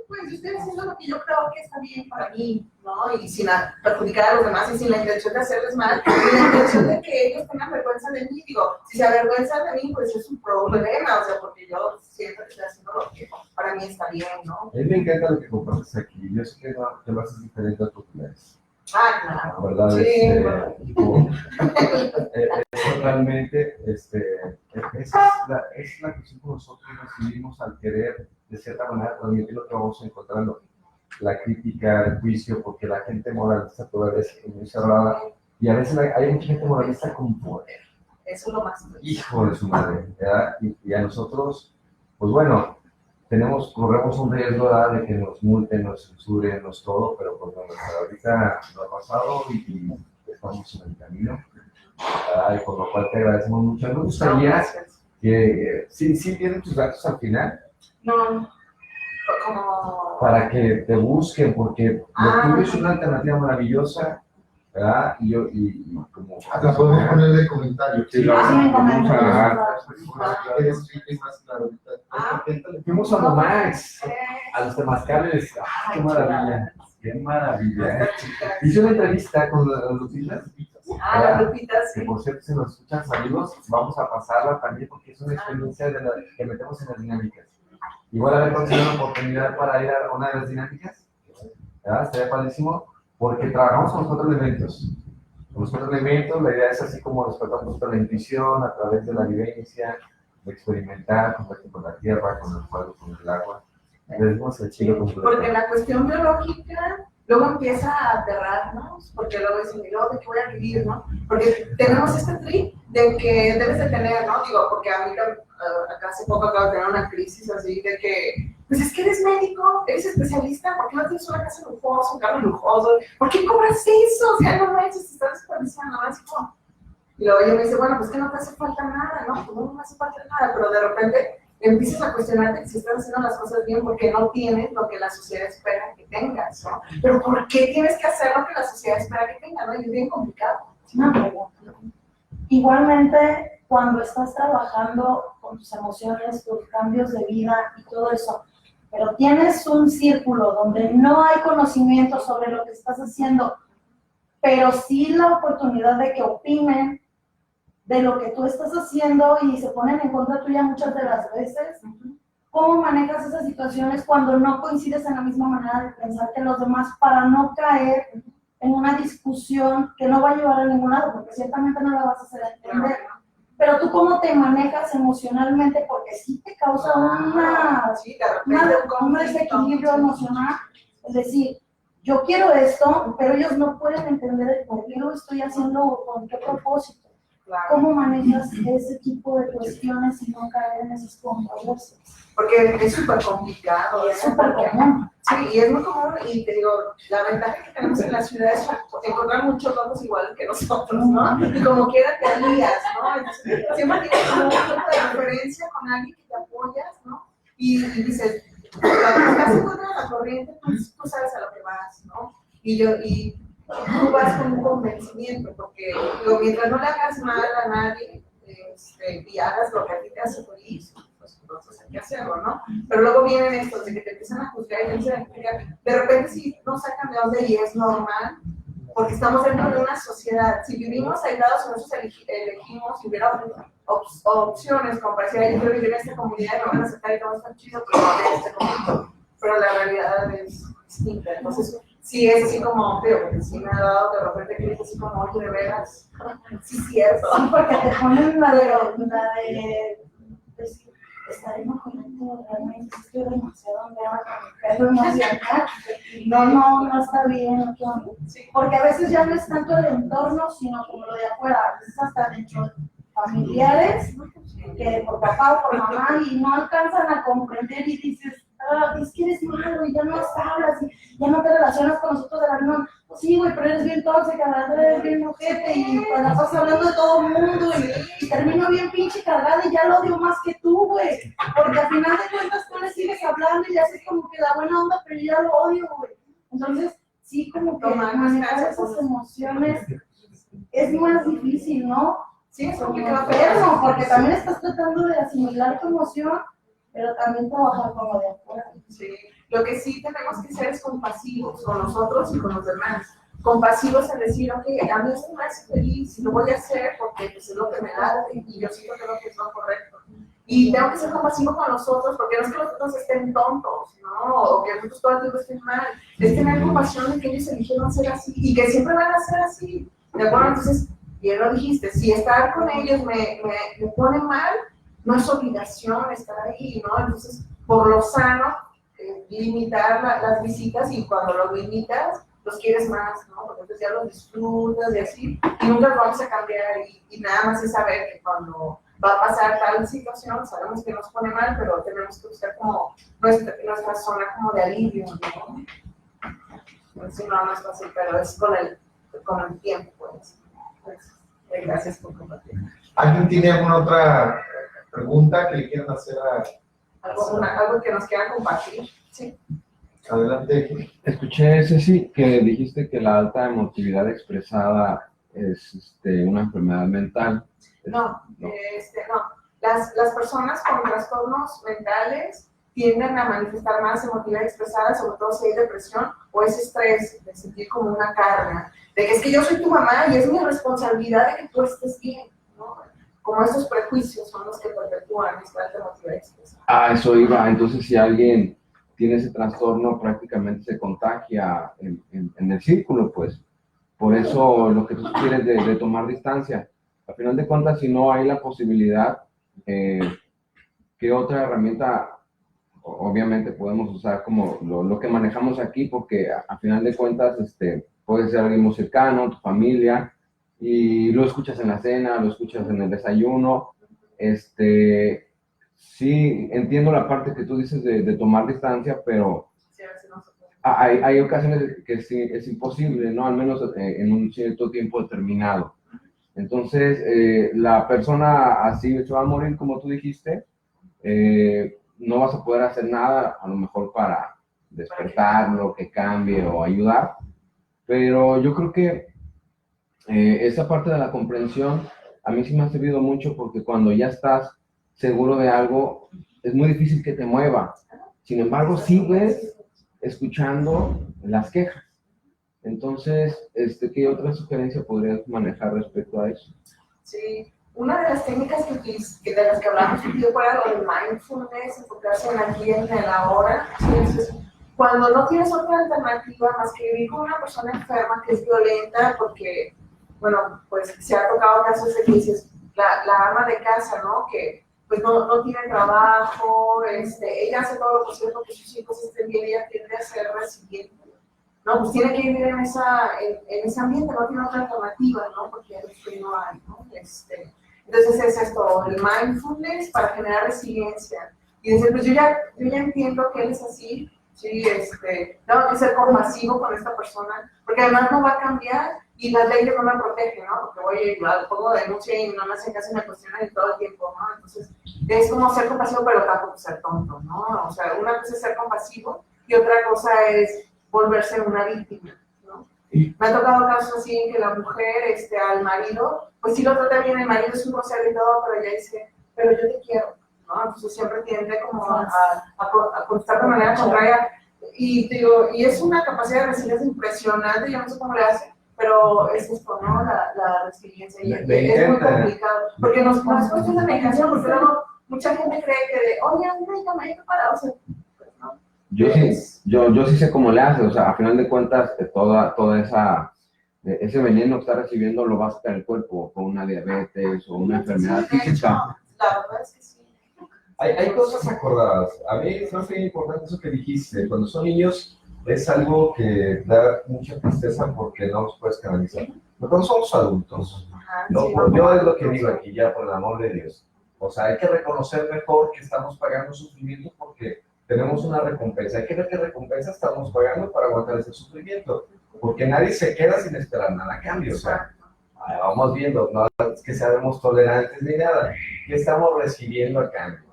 pues yo estoy haciendo lo que yo creo que está bien para mí, ¿no? Y sin perjudicar a los demás y sin la intención de hacerles mal, y la intención de que ellos tengan vergüenza de mí. Digo, si se avergüenzan de mí, pues es un problema, o sea, porque yo siento que estoy haciendo lo que para mí está bien, ¿no? A mí me encanta lo que compartes aquí. Yo sé que lo haces diferente a tu clase. Ah, claro. ¿Verdad? Sí, Eso realmente, esa es la cuestión que nosotros recibimos al querer, de cierta manera, transmitir lo que vamos encontrando. La crítica, el juicio, porque la gente moralista todavía es muy cerrada. Y a veces hay mucha gente moralista con poder. Eso es lo más. Hijo de su madre, ¿verdad? Y a nosotros, pues bueno, corremos un riesgo, ¿verdad?, de que nos multen, nos censuren, todo, pero pues bueno, ahorita lo ha pasado y estamos en el camino. y por lo cual te agradecemos mucho. Me gustaría que, sí tienen tus datos al final, No, como... para que te busquen, porque lo tuyo es ok. una alternativa maravillosa, ¿verdad? Y como... La podemos poner de comentario. Sí, la Sí, vamos a dar. Que explique más claro. Fuimos a Nomax, a los temazcales. ¡Ah, qué maravilla! ¡Qué maravilla! Hice una entrevista con los Lupitas. Las lupitas, Que sí. por cierto, si nos escuchan amigos, vamos a pasarla también porque es una experiencia que metemos en las dinámicas. Igual a ver cuando sea una oportunidad para ir a una de las dinámicas, ¿verdad? Estaría padrísimo, porque trabajamos con los 4 elementos. Con los 4 elementos, la idea es así como despertar un poquito la intuición a través de la vivencia, de experimentar, contacto con la tierra, con el fuego, con el agua. Le dimos el chilo completo. Porque la cuestión biológica luego empieza a aterrarnos, porque luego dicen, ¿y luego de qué voy a vivir, no? Porque tenemos este trip de que debes de tener, ¿no? Digo, porque a mí acá hace poco acabo de tener una crisis así de que, pues es que eres médico, eres especialista, ¿por qué no tienes una casa lujosa, un carro lujoso? ¿Por qué cobras eso? O sea, no manches, te estás desperdiciando, ¿no? Así como... Y luego ella me dice, bueno, pues que no te hace falta nada, ¿no? Pues no me hace falta nada, pero de repente empiezas a cuestionarte si estás haciendo las cosas bien porque no tienes lo que la sociedad espera que tengas, ¿no? Pero ¿por qué tienes que hacer lo que la sociedad espera que tengas, no? Y es bien complicado. Una pregunta. Igualmente, cuando estás trabajando con tus emociones, tus cambios de vida y todo eso, pero tienes un círculo donde no hay conocimiento sobre lo que estás haciendo, pero sí la oportunidad de que opinen de lo que tú estás haciendo y se ponen en contra tuya muchas de las veces. ¿Cómo manejas esas situaciones cuando no coincides en la misma manera de pensar que los demás para no caer en una discusión que no va a llevar a ningún lado, porque ciertamente no la vas a hacer entender? Pero tú cómo te manejas emocionalmente, porque sí te causa Sí, de repente un desequilibrio emocional, es decir, yo quiero esto, pero ellos no pueden entender el por qué lo estoy haciendo o con qué propósito. Claro. ¿Cómo manejas ese tipo de cuestiones y no caer en esas controversias? Porque es súper complicado. Es súper común. Sí, y es muy común, y te digo, la ventaja que tenemos en la ciudad es encontrar muchos locos iguales que nosotros, ¿no? Y como quiera te alías, ¿no? Entonces, siempre tienes como un punto de referencia con alguien que te apoyas, ¿no? Y dices, cuando estás en contra de la corriente, pues tú sabes a lo que vas, ¿no? Y tú vas con un convencimiento, porque mientras no le hagas mal a nadie, y hagas lo que a ti te hace feliz, pues entonces hay que hacerlo, ¿no? Pero luego vienen estos de que te empiezan a juzgar y te empiezan a juzgar. De repente sí no sacan de dónde y es normal, porque estamos dentro de una sociedad. Si vivimos aislados, nosotros elegimos, si hubiera opciones, como parecía, yo quiero vivir en esta comunidad y me van a aceptar y todo está chido, pero no en este momento. Pero la realidad es distinta. Entonces, sí es así como, porque sí me ha dado de repente que es así como, oye, de veras, sí es cierto. Sí, porque te ponen la de decir, estaré inoculando realmente, estoy demasiado enferma con mi perro emocional. No está bien, ¿qué onda? Sí. Porque a veces ya no es tanto el entorno, sino como lo de afuera, a veces hasta dentro familiares, que por papá o por mamá, y no alcanzan a comprender y dices, es que eres malo y ya no hablas y ya no te relacionas con nosotros de la misma. Pues sí, güey, pero eres bien tóxica, la verdad eres bien ojete y pues la estás hablando de todo el mundo y termino bien pinche cargada y ya lo odio más que tú, güey. Porque al final de cuentas tú le sigues hablando y ya haces como que la buena onda, pero yo ya lo odio, güey. Entonces, sí, como que manejar esas emociones es más difícil, ¿no? Sí, es Como complicado. enfermo, porque también estás tratando de asimilar tu emoción, pero también trabajar con lo de afuera. Sí, lo que sí tenemos que ser es compasivos con nosotros y con los demás. Compasivos en decir, ok, a mí esto me hace feliz y lo voy a hacer porque pues, es lo que me da y yo siento que es lo correcto. Y tengo que ser compasivo con nosotros porque no es que los otros estén tontos, ¿no? O que nosotros todo el tiempo estén mal. Es tener compasión de que ellos eligieron ser así y que siempre van a ser así. ¿De acuerdo? Entonces, bien lo dijiste, si estar con ellos me pone mal, no es obligación estar ahí, ¿no? Entonces, por lo sano, limitar las visitas y cuando los limitas, los quieres más, ¿no? Porque entonces ya los disfrutas y así, y nunca los vamos a cambiar y nada más es saber que cuando va a pasar tal situación, sabemos que nos pone mal, pero tenemos que buscar como nuestra zona como de alivio, ¿no? Entonces, no es fácil, pero es con el tiempo, pues. gracias por compartir. ¿Alguien tiene alguna otra pregunta que le quieran hacer Algo que nos quieran compartir. Sí. adelante? Escuché, Ceci, que dijiste que la alta emotividad expresada es una enfermedad mental. No, No. no. Las personas con trastornos mentales tienden a manifestar más emotividad expresada, sobre todo si hay depresión o ese estrés de sentir como una carga, de que es que yo soy tu mamá y es mi responsabilidad de que tú estés bien, ¿no? Como estos prejuicios son los que perpetúan esta alta emotividad expresada. Ah, eso iba. Entonces, si alguien tiene ese trastorno, prácticamente se contagia en el círculo, pues. Por eso lo que tú sugieres de tomar distancia. Al final de cuentas, si no hay la posibilidad, ¿qué otra herramienta obviamente podemos usar como lo que manejamos aquí? Porque a final de cuentas puede ser alguien muy cercano, tu familia, y lo escuchas en la cena, lo escuchas en el desayuno. Sí, entiendo la parte que tú dices de tomar distancia, pero Sí, a veces no se puede. hay ocasiones que sí, es imposible, ¿no? Al menos en un cierto tiempo determinado. Entonces, la persona así se va a morir, como tú dijiste. No vas a poder hacer nada, a lo mejor para despertarlo, que cambie o ayudar. Pero yo creo que esa parte de la comprensión a mí sí me ha servido mucho, porque cuando ya estás seguro de algo, es muy difícil que te mueva. Sin embargo, sigues escuchando las quejas. Entonces, ¿qué otra sugerencia podrías manejar respecto a eso? Sí, una de las técnicas de las que hablamos un poquito fuera lo del mindfulness, enfocarse en aquí y en el ahora. ¿Sí? Entonces, cuando no tienes otra alternativa más que vivir con una persona enferma que es violenta, porque, bueno, pues se ha tocado casos de que dices, la ama de casa, ¿no? Que pues no tiene trabajo, ella hace todo lo posible porque sus hijos estén bien, ella tiende a ser resiliente. No, pues tiene que vivir en ese ambiente, no tiene otra alternativa, ¿no? Porque no hay, ¿no? Entonces es esto, el mindfulness para generar resiliencia. Y decir, pues yo ya entiendo que él es así, sí, tengo que ser compasivo con esta persona, porque además no va a cambiar y las leyes no me protegen, ¿no? Porque voy a pongo denuncia y no me hacen caso y me cuestionan todo el tiempo, ¿no? Entonces es como ser compasivo, pero tampoco ser tonto, ¿no? O sea, una cosa es ser compasivo y otra cosa es volverse una víctima, ¿no? Me ha tocado casos así en que la mujer al marido, pues sí lo trata bien, el marido es un grosero y todo, pero ella dice, pero yo te quiero, ¿no? Entonces siempre tiende como a contestar de manera contraria, y es una capacidad de resiliencia impresionante, yo no sé cómo le hace, pero es esto, ¿no? La resiliencia, y es muy complicado, porque no es cuestión de medicación, porque luego mucha gente cree que oye, un medicamento para, o sea, pues no. Yo sí sé cómo le hace. O sea, a final de cuentas, toda ese veneno que está recibiendo lo va a sacar el cuerpo con una diabetes o una enfermedad Sí, de hecho, física. la verdad es que sí. Hay cosas acordadas. A mí me parece importante eso que dijiste. Cuando son niños es algo que da mucha tristeza porque no los puedes canalizar. Pero cuando somos adultos, no, yo es lo que digo aquí, ya por el amor de Dios. O sea, hay que reconocer mejor que estamos pagando sufrimiento porque tenemos una recompensa. Hay que ver qué recompensa estamos pagando para aguantar ese sufrimiento. Porque nadie se queda sin esperar nada a cambio. O sea, vamos viendo, no es que seamos tolerantes ni nada. ¿Qué estamos recibiendo a cambio?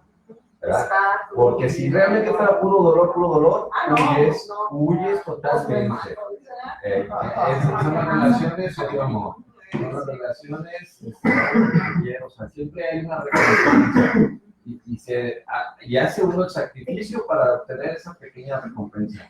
¿Verdad? Porque si realmente fuera puro dolor, huyes totalmente. Son las relaciones, amor. Son las relaciones, o sea, siempre hay una recompensa. Y hace uno el sacrificio para obtener esa pequeña recompensa.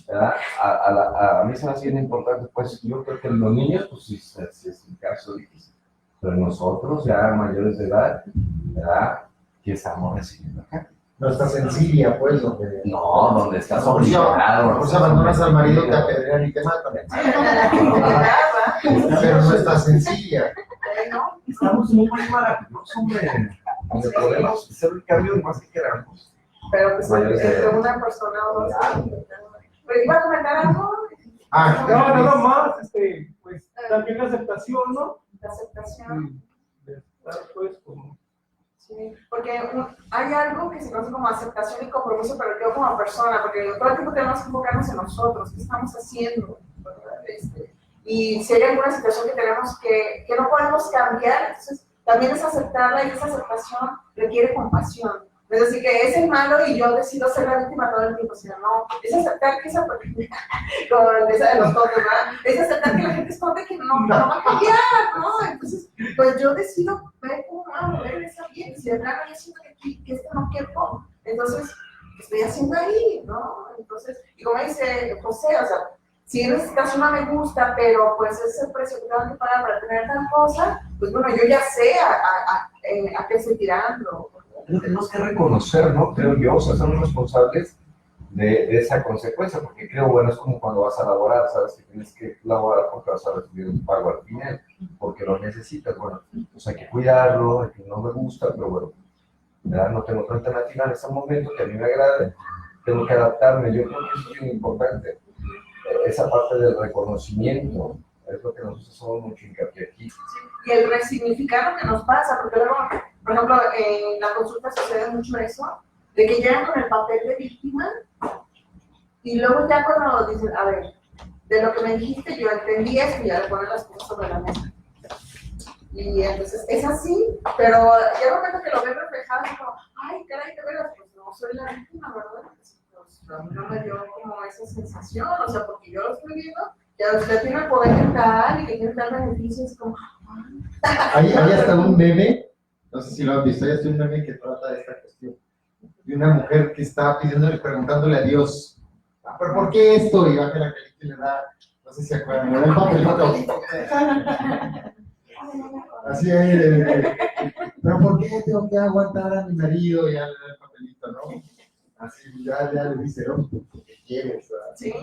¿Verdad? A mí se me hace bien importante, pues yo creo que en los niños, pues sí, es un caso difícil. Pero nosotros, ya mayores de edad, ¿verdad? ¿Qué estamos recibiendo acá? Nuestra sencilla, pues, donde... No, donde estás Por si obligado. abandonas al marido, te apedrean y te matan. Pero no está sencilla. Estamos muy maravillosos, hombre. Donde podemos hacer el cambio más que queramos. Pero pues entre una persona o dos. Pero iba a comentar algo. No, nada más, pues también la aceptación, ¿no? La aceptación. De estar, pues, como... Sí, porque hay algo que se conoce como aceptación y compromiso, pero yo como persona, porque todo el tiempo tenemos que enfocarnos en nosotros, qué estamos haciendo, ¿verdad? Y si hay alguna situación que tenemos que no podemos cambiar, entonces también es aceptarla y esa aceptación requiere compasión. Es decir, que es el malo y yo decido ser la víctima todo el tiempo, sino no, es aceptar que esa con esa de los tontos, ¿verdad? Es aceptar que la gente esconde que no va a cambiar, ¿no? Entonces, pues yo decido ver cómo va a mover esa bien, si de plano yo siento que esto no quiero, entonces, ¿qué estoy haciendo ahí, no? Entonces, y como dice José, o sea, si en este caso no me gusta, pero pues es el precio que tengo que pagar para tener tal cosa, pues bueno, yo ya sé a qué estoy tirando. Tenemos que reconocer, ¿no? Creo yo, o sea, somos responsables de esa consecuencia, porque creo, bueno, es como cuando vas a laborar, sabes que tienes que laborar porque vas a recibir un pago al final, porque lo necesitas, bueno, pues hay que cuidarlo, hay que no me gusta, pero bueno, ¿verdad? No tengo otra alternativa en este momento que a mí me agrade, tengo que adaptarme, yo creo que eso es muy importante, esa parte del reconocimiento, es lo que nosotros somos mucho hincapié aquí. Y el resignificar lo que nos pasa, porque luego, por ejemplo, en la consulta sucede mucho eso, de que llegan con el papel de víctima y luego ya cuando dicen, a ver, de lo que me dijiste yo entendí esto y ya le ponen las cosas sobre la mesa. Y entonces es así, pero ya el momento que lo ven reflejado es como, ay, caray, de veras, pues no soy la víctima, ¿verdad? Pues a mí no me dio como esa sensación, o sea, porque yo lo estoy viendo, ya usted tiene el poder mental y que tiene tal beneficio, es como, Hay hasta un meme, no sé si lo han visto, hay hasta un meme que trata de esta cuestión, de una mujer que está preguntándole a Dios, ¿pero por qué esto? Y baja la carita y le da, no sé si se acuerdan, le da el papelito. Así es, pero ¿por qué tengo que aguantar a mi marido? Y ya le da el papelito, ¿no? Así ya le dice, ¿no? ¿Qué quieres? sí.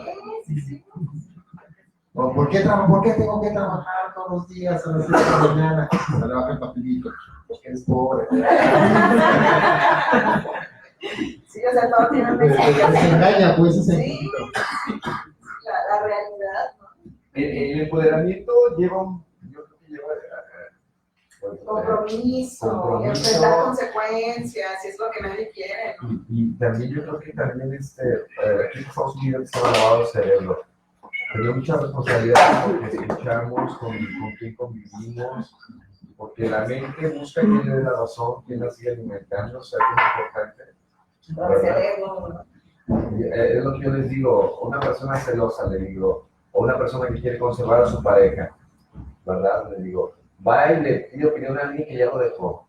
O ¿por qué tengo que trabajar todos los días a las 7 de la mañana? Le baja el papelito, porque eres pobre. Sí, o sea, todo tiene una Se engaña, pues, ese sí, la realidad, ¿no? El empoderamiento lleva yo creo que lleva Compromiso, enfrentar consecuencias, si es lo que nadie quiere, ¿no? y también yo creo que también aquí en Estados Unidos estaba lavado el cerebro. Tenemos mucha responsabilidad porque escuchamos con quién convivimos, porque la mente busca quién le dé la razón, quién la sigue alimentando, o sea, es muy importante. El cerebro, ¿no? Es lo que yo les digo, una persona celosa, le digo, o una persona que quiere conservar a su pareja, ¿verdad? Le digo, va y le pide opinión a alguien que ya lo dejó,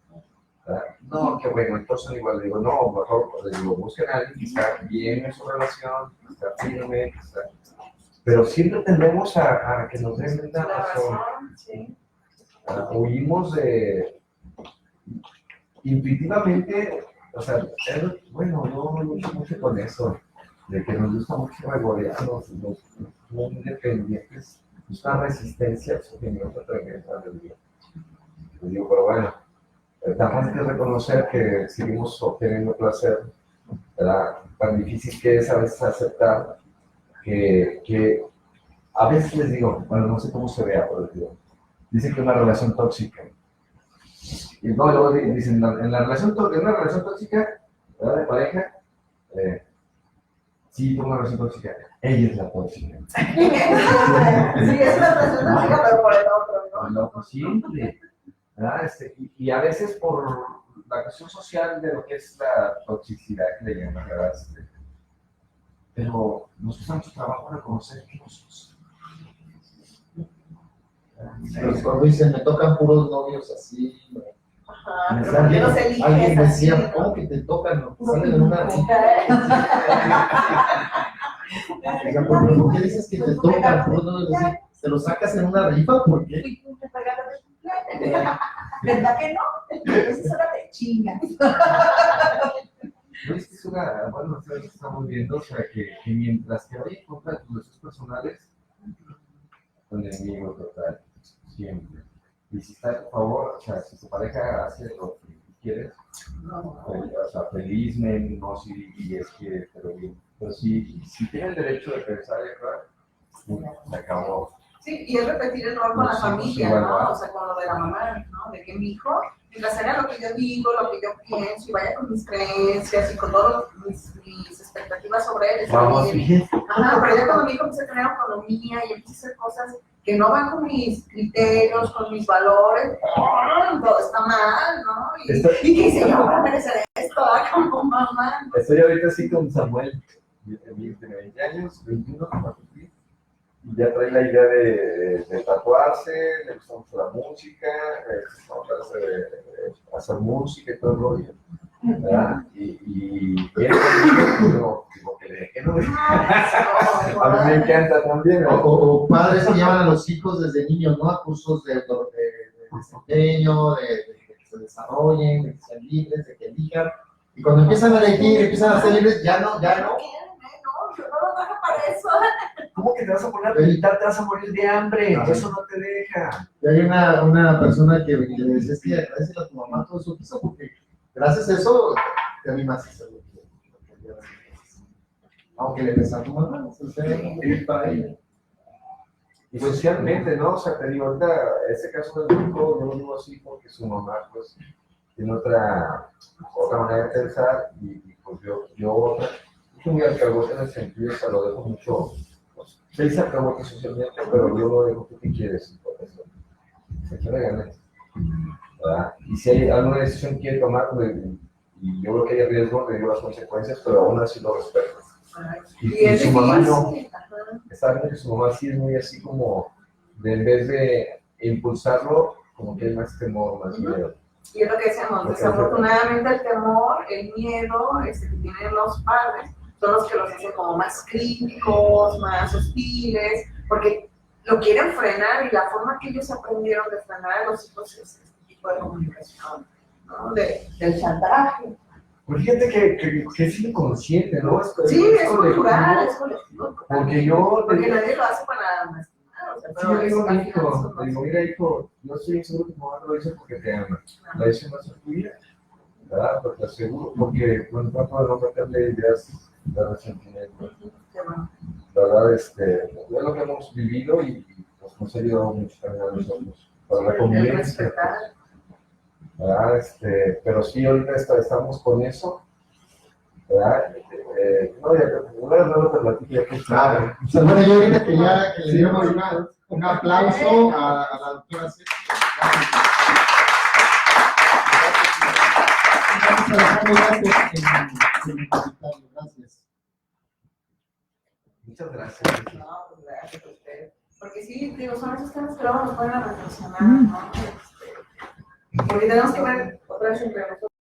¿verdad? No, qué bueno, entonces igual le digo, no, mejor le digo, busquen a alguien que está bien en su relación, que está firme, que está... Pero siempre tendemos a que nos den la razón. Sí. Huimos de... Intuitivamente, o sea, bueno, no lucho mucho con eso, de que nos gusta mucho regodearnos, los muy independientes, es una resistencia absolutamente tremenda, les digo, pero bueno, tan fácil es reconocer que seguimos obteniendo placer, ¿verdad? Tan difícil que es a veces aceptar que a veces les digo, bueno, no sé cómo se vea, pero les digo, dicen que es una relación tóxica. Y luego dicen, en una relación tóxica, ¿verdad? De pareja, sí, tengo una relación tóxica, ella es la tóxica. Sí, es una relación tóxica, pero por el otro, ¿no? No, pues siempre, ¿verdad? Y a veces por la cuestión social de lo que es la toxicidad que le llaman, ¿verdad? Pero nos cuesta mucho trabajo reconocer que nosotros. Pero cuando dicen, me tocan puros novios así, Ajá, pero ¿por qué no se alguien eliges así? decía, ¿cómo que te tocan? No, salen en una rifa. ¿Por qué dices que te tocan puros novios así? ¿Te lo sacas en una rifa? ¿Por qué? ¿Verdad que no? Entonces ahora te chingas. No, es que es una, bueno, estamos viendo, o sea, que mientras que vaya en contra de tus deseos personales, un enemigo total, siempre. Y si está a favor, o sea, si tu pareja hace lo que quieres, o sea, felizmente, no si y es que, pero bien. Pero si tiene el derecho de pensar y actuar, se acabó. Sí, y es repetir el rol con la familia, ¿no? O sea, con lo de la mamá, ¿no? De que mi hijo, mientras haga lo que yo digo, lo que yo pienso, y vaya con mis creencias y con todas mis expectativas sobre él. Vamos bien. Ajá, pero ya cuando mi hijo empieza a tener autonomía y empieza a hacer cosas que no van con mis criterios, con mis valores, todo está mal, ¿no? Y que dice, yo voy a merecer esto, como mamá. Estoy ahorita así con Samuel, tiene 20 años, 21, va a cumplir, y ya trae la idea de tatuarse, le gusta mucho la música, hacer música y todo el rollo, ¿verdad? Y quiere digo que le deje, ¿no? A mí me encanta también, ¿no? O padres que llevan a los hijos desde niños, ¿no? A cursos de desempeño, de que se desarrollen, de que sean libres, de que elijan. Y cuando empiezan a elegir, empiezan a ser libres, ya no. No, yo no lo traje para eso. ¿Cómo que te vas a poner a pintar? Te vas a morir de hambre, eso no te deja. Y hay una persona que le decía, es que agradecele a tu mamá todo eso que hizo, porque gracias a eso te animas a hacer lo que haces. Aunque le pesa a tu mamá, ir para ella. Y socialmente, ¿no? O sea, te digo, ahorita, ese caso del hijo, yo lo digo así porque su mamá, pues, tiene otra manera de pensar, y pues yo otra. Soy muy alcahuete en el sentido, o sea, lo dejo mucho, pues, se dice alcahuete socialmente, pero yo lo dejo, ¿tú qué quieres? Y por eso, se quiere ganar, ¿verdad? Y si hay alguna decisión que quiere tomar, pues, y yo creo que hay riesgo, le digo las consecuencias, pero aún así lo respeto. Y su mamá no. Está viendo que su mamá sí es muy así como, en vez de impulsarlo, como que hay más temor, más miedo. Y es lo que decíamos, desafortunadamente el temor, el miedo que tienen los padres son los que los hacen como más críticos, más hostiles, porque lo quieren frenar, y la forma que ellos aprendieron de frenar a los hijos es este tipo de comunicación, ¿no? Del chantaje. Pues fíjate que es inconsciente, ¿no? Sí, es cultural, es colectivo. Porque nadie lo hace para lastimar. O sea, sí, pero yo digo a mi es hijo, le digo, mira hijo, yo estoy seguro que tu mamá lo dice porque te ama. La dice más a tu vida, ¿verdad? Porque te aseguro, porque bueno, trato de no meterle ideas de resentimiento. ¿Verdad? Es lo que hemos vivido, y pues nos ha ayudado mucho también a nosotros para la convivencia. ¿Verdad? Pero sí, ahorita estamos con eso, ¿verdad? No, ya te platico, ya que está. Bueno, yo ahorita quería que le diéramos un aplauso a la doctora César. Gracias. Muchas gracias. No, pues gracias a ustedes. Porque sí, digo, son esos temas que luego nos pueden reflexionar, ¿no? Porque tenemos que ver otra vez entre nosotros.